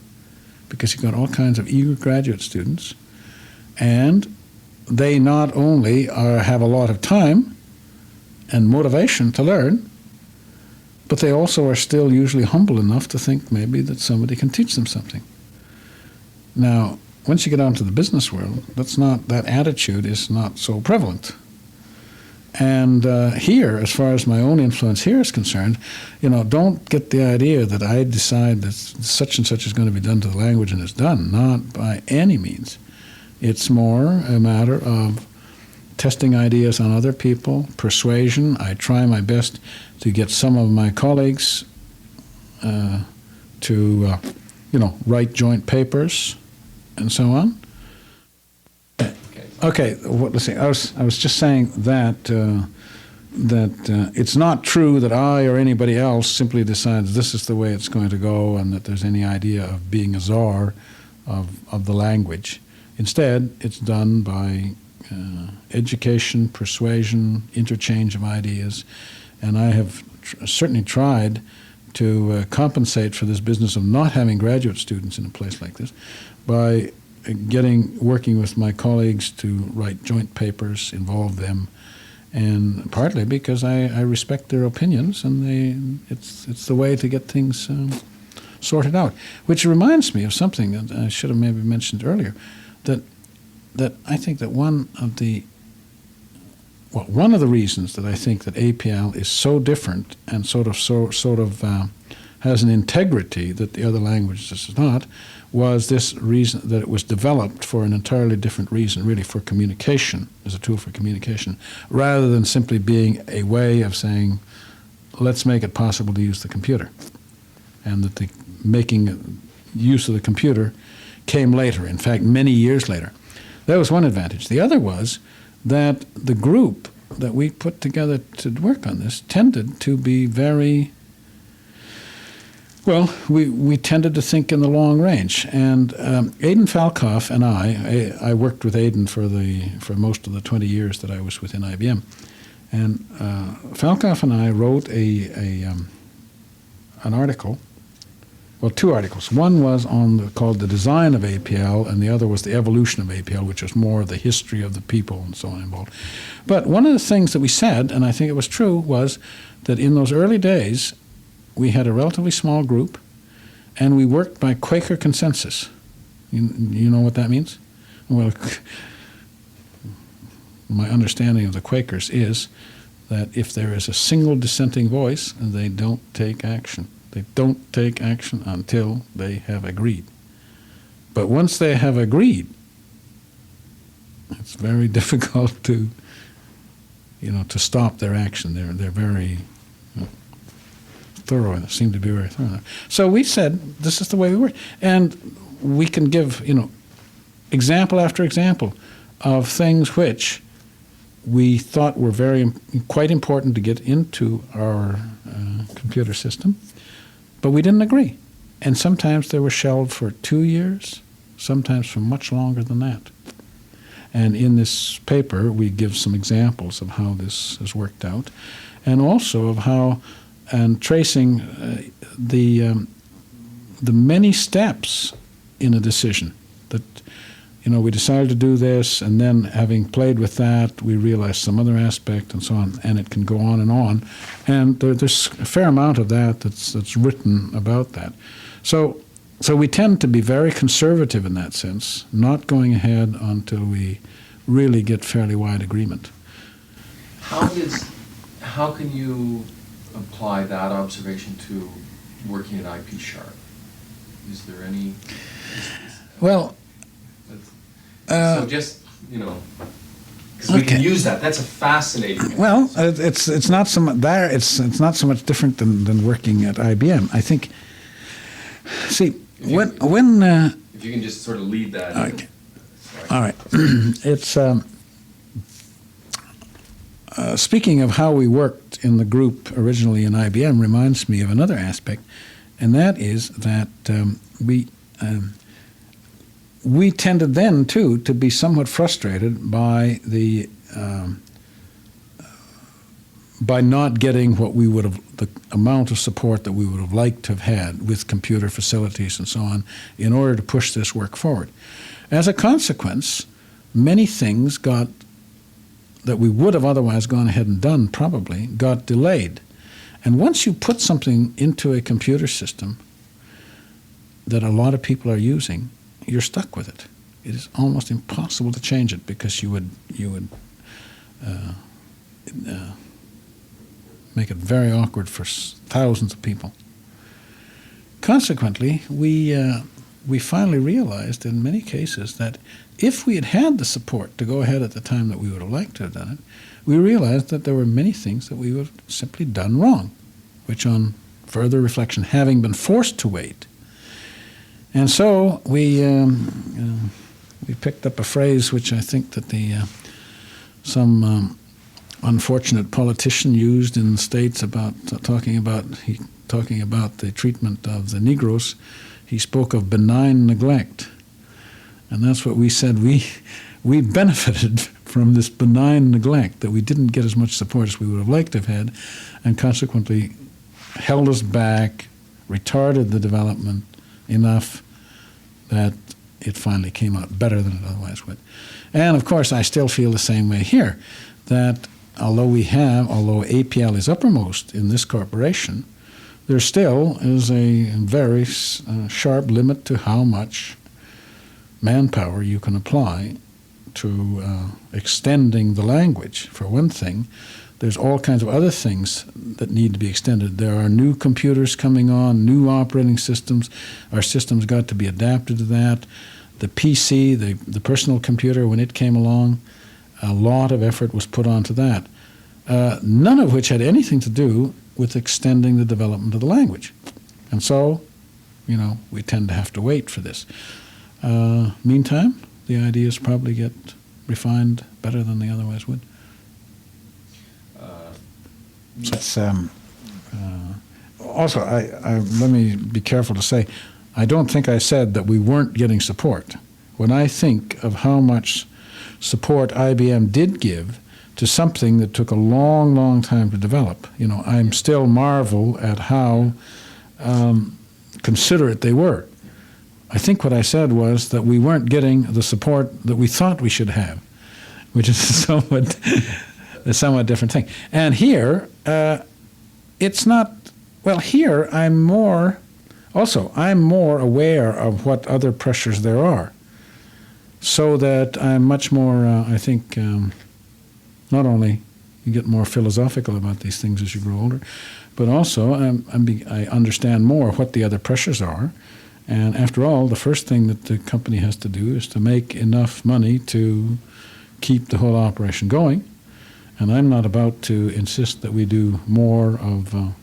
S1: because you've got all kinds of eager graduate students, and they not only have a lot of time and motivation to learn, but they also are still usually humble enough to think maybe that somebody can teach them something. Now, once you get out into the business world, that attitude is not so prevalent. And here, as far as my own influence here is concerned, don't get the idea that I decide that such and such is going to be done to the language and it's done. Not by any means. It's more a matter of testing ideas on other people, persuasion. I try my best to get some of my colleagues to, write joint papers and so on. Okay, let's see. I was just saying that it's not true that I or anybody else simply decides this is the way it's going to go, and that there's any idea of being a czar of the language. Instead, it's done by education, persuasion, interchange of ideas, and I have certainly tried to compensate for this business of not having graduate students in a place like this by working with my colleagues to write joint papers, involve them, and partly because I respect their opinions, and it's the way to get things sorted out. Which reminds me of something that I should have maybe mentioned earlier, that I think that one of the reasons that I think that APL is so different and sort of has an integrity that the other languages does not, was this reason that it was developed for an entirely different reason, really for communication, as a tool for communication, rather than simply being a way of saying, let's make it possible to use the computer. And that the making use of the computer came later, in fact, many years later. That was one advantage. The other was that the group that we put together to work on this tended to be very, well, we tended to think in the long range. And Aidan Falcoff and I worked with Aidan for most of the 20 years that I was within IBM. And Falcoff and I wrote an article, well, two articles. One was called The Design of APL, and the other was The Evolution of APL, which was more the history of the people and so on involved. But one of the things that we said, and I think it was true, was that in those early days, we had a relatively small group, and we worked by Quaker consensus. You know what that means? Well, my understanding of the Quakers is that if there is a single dissenting voice, they don't take action. They don't take action until they have agreed. But once they have agreed, it's very difficult to stop their action. They're very thorough. They seem to be very thorough. So we said, this is the way we work. And we can give, example after example of things which we thought were quite important to get into our computer system, but we didn't agree. And sometimes they were shelved for 2 years, sometimes for much longer than that. And in this paper, we give some examples of how this has worked out, and also of how, and tracing the many steps in a decision that, we decided to do this, and then having played with that, we realized some other aspect and so on, and it can go on. And there's a fair amount of that's written about that. So we tend to be very conservative in that sense, not going ahead until we really get fairly wide agreement.
S6: How can you apply that observation to working at IP Sharp? Is there any?
S1: Well.
S6: So just, because we can use that. That's a fascinating.
S1: Well, it's not so much there. It's not so much different than working at IBM. I think. See, when
S6: if you can just sort of lead that.
S1: Okay. All right. It's speaking of how we worked in the group originally in IBM reminds me of another aspect, and that is that we tended then, too, to be somewhat frustrated by by not getting the amount of support that we would have liked to have had with computer facilities and so on in order to push this work forward. As a consequence, many things that we would have otherwise gone ahead and done probably got delayed. And once you put something into a computer system that a lot of people are using, you're stuck with it. It is almost impossible to change it because you would make it very awkward for thousands of people. Consequently, we finally realized in many cases that if we had had the support to go ahead at the time that we would have liked to have done it, we realized that there were many things that we would have simply done wrong, which on further reflection, having been forced to wait. And so we picked up a phrase which I think that some unfortunate politician used in the States about talking about the treatment of the Negroes. He spoke of benign neglect, and that's what we said. We benefited from this benign neglect, that we didn't get as much support as we would have liked to have had, and consequently held us back, retarded the development enough that it finally came out better than it otherwise would. And of course, I still feel the same way here, that although APL is uppermost in this corporation, there still is a very sharp limit to how much manpower you can apply to extending the language. For one thing, there's all kinds of other things that need to be extended. There are new computers coming on, new operating systems. Our systems got to be adapted to that. The PC, the personal computer, when it came along, a lot of effort was put onto that. None of which had anything to do with extending the development of the language. And so, we tend to have to wait for this. Meantime, the ideas probably get refined better than they otherwise would. It's, also, let me be careful to say, I don't think I said that we weren't getting support. When I think of how much support IBM did give to something that took a long, long time to develop, I'm still marvel at how considerate they were. I think what I said was that we weren't getting the support that we thought we should have, which is a somewhat different thing. And here, it's not, well, here I'm more aware of what other pressures there are, so that I'm much more, I think, not only you get more philosophical about these things as you grow older, but also I understand more what the other pressures are. And after all, the first thing that the company has to do is to make enough money to keep the whole operation going. And I'm not about to insist that we do more of, a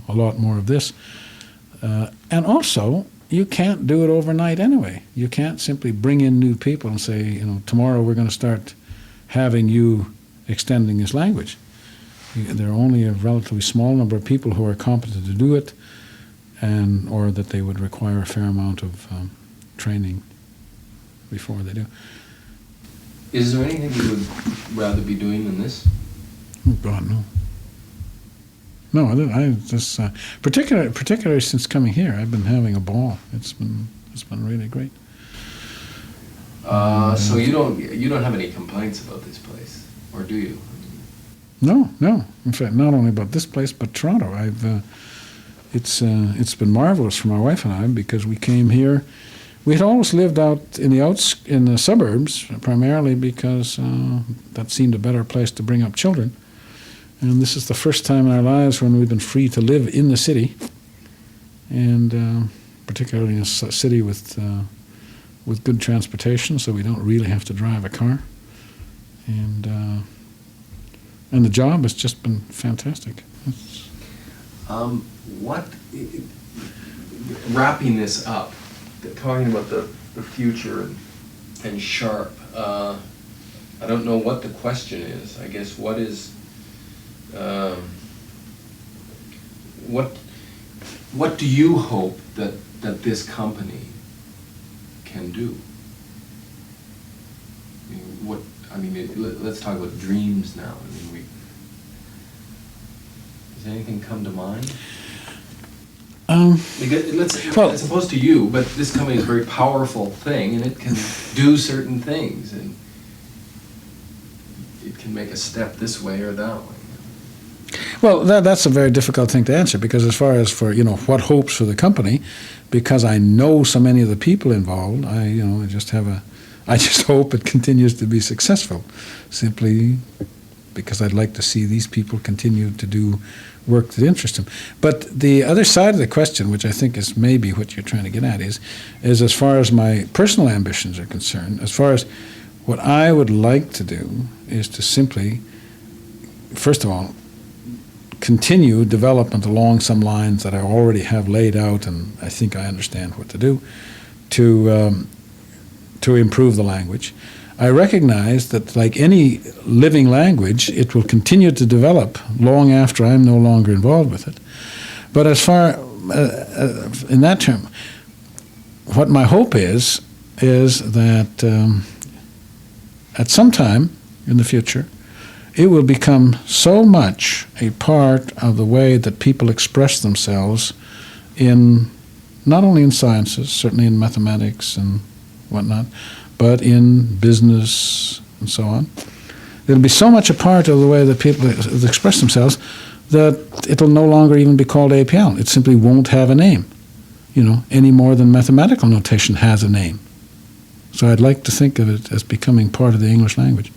S1: lot more of this. And also, you can't do it overnight anyway. You can't simply bring in new people and say, tomorrow we're going to start having you extending this language. There are only a relatively small number of people who are competent to do it, or that they would require a fair amount of training before they do.
S6: Is there anything you would rather be doing than this?
S1: Oh God, no. No, I just particularly since coming here, I've been having a ball. It's been really great.
S6: So you don't have any complaints about this place, or do you?
S1: No. In fact, not only about this place, but Toronto. It's been marvelous for my wife and I, because we came here. We had always lived out in the suburbs, primarily because that seemed a better place to bring up children. And this is the first time in our lives when we've been free to live in the city, and particularly in a city with good transportation, so we don't really have to drive a car. And the job has just been fantastic.
S6: Wrapping this up, talking about the future and Sharp, I don't know what the question is. I guess what is, what do you hope that this company can do? Let's talk about dreams now. Does anything come to mind? As opposed to you, but this company is a very powerful thing, and it can do certain things, and it can make a step this way or that way.
S1: Well, that's a very difficult thing to answer, because as far as for what hopes for the company, because I know so many of the people involved, I just hope it continues to be successful, simply because I'd like to see these people continue to do work that interests them. But the other side of the question, which I think is maybe what you're trying to get at, is as far as my personal ambitions are concerned, as far as what I would like to do is to simply, first of all, continue development along some lines that I already have laid out, and I think I understand what to do, to improve the language. I recognize that, like any living language, it will continue to develop long after I'm no longer involved with it. But as far in that term, what my hope is that at some time in the future, it will become so much a part of the way that people express themselves in, not only in sciences, certainly in mathematics and whatnot, but in business and so on. It'll be so much a part of the way that people express themselves that it'll no longer even be called APL. It simply won't have a name, any more than mathematical notation has a name. So I'd like to think of it as becoming part of the English language.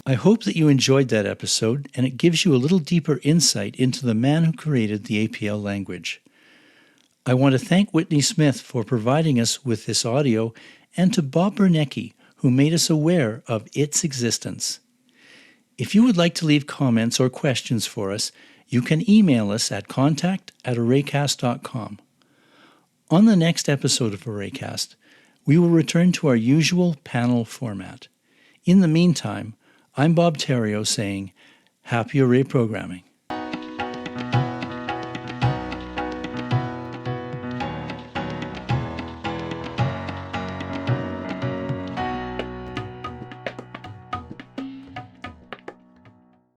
S2: I hope that you enjoyed that episode, and it gives you a little deeper insight into the man who created the APL language. I want to thank Whitney Smith for providing us with this audio, and to Bob Bernecki, who made us aware of its existence. If you would like to leave comments or questions for us, you can email us at contact@arraycast.com. On the next episode of Arraycast, we will return to our usual panel format. In the meantime, I'm Bob Terrio saying, happy array programming.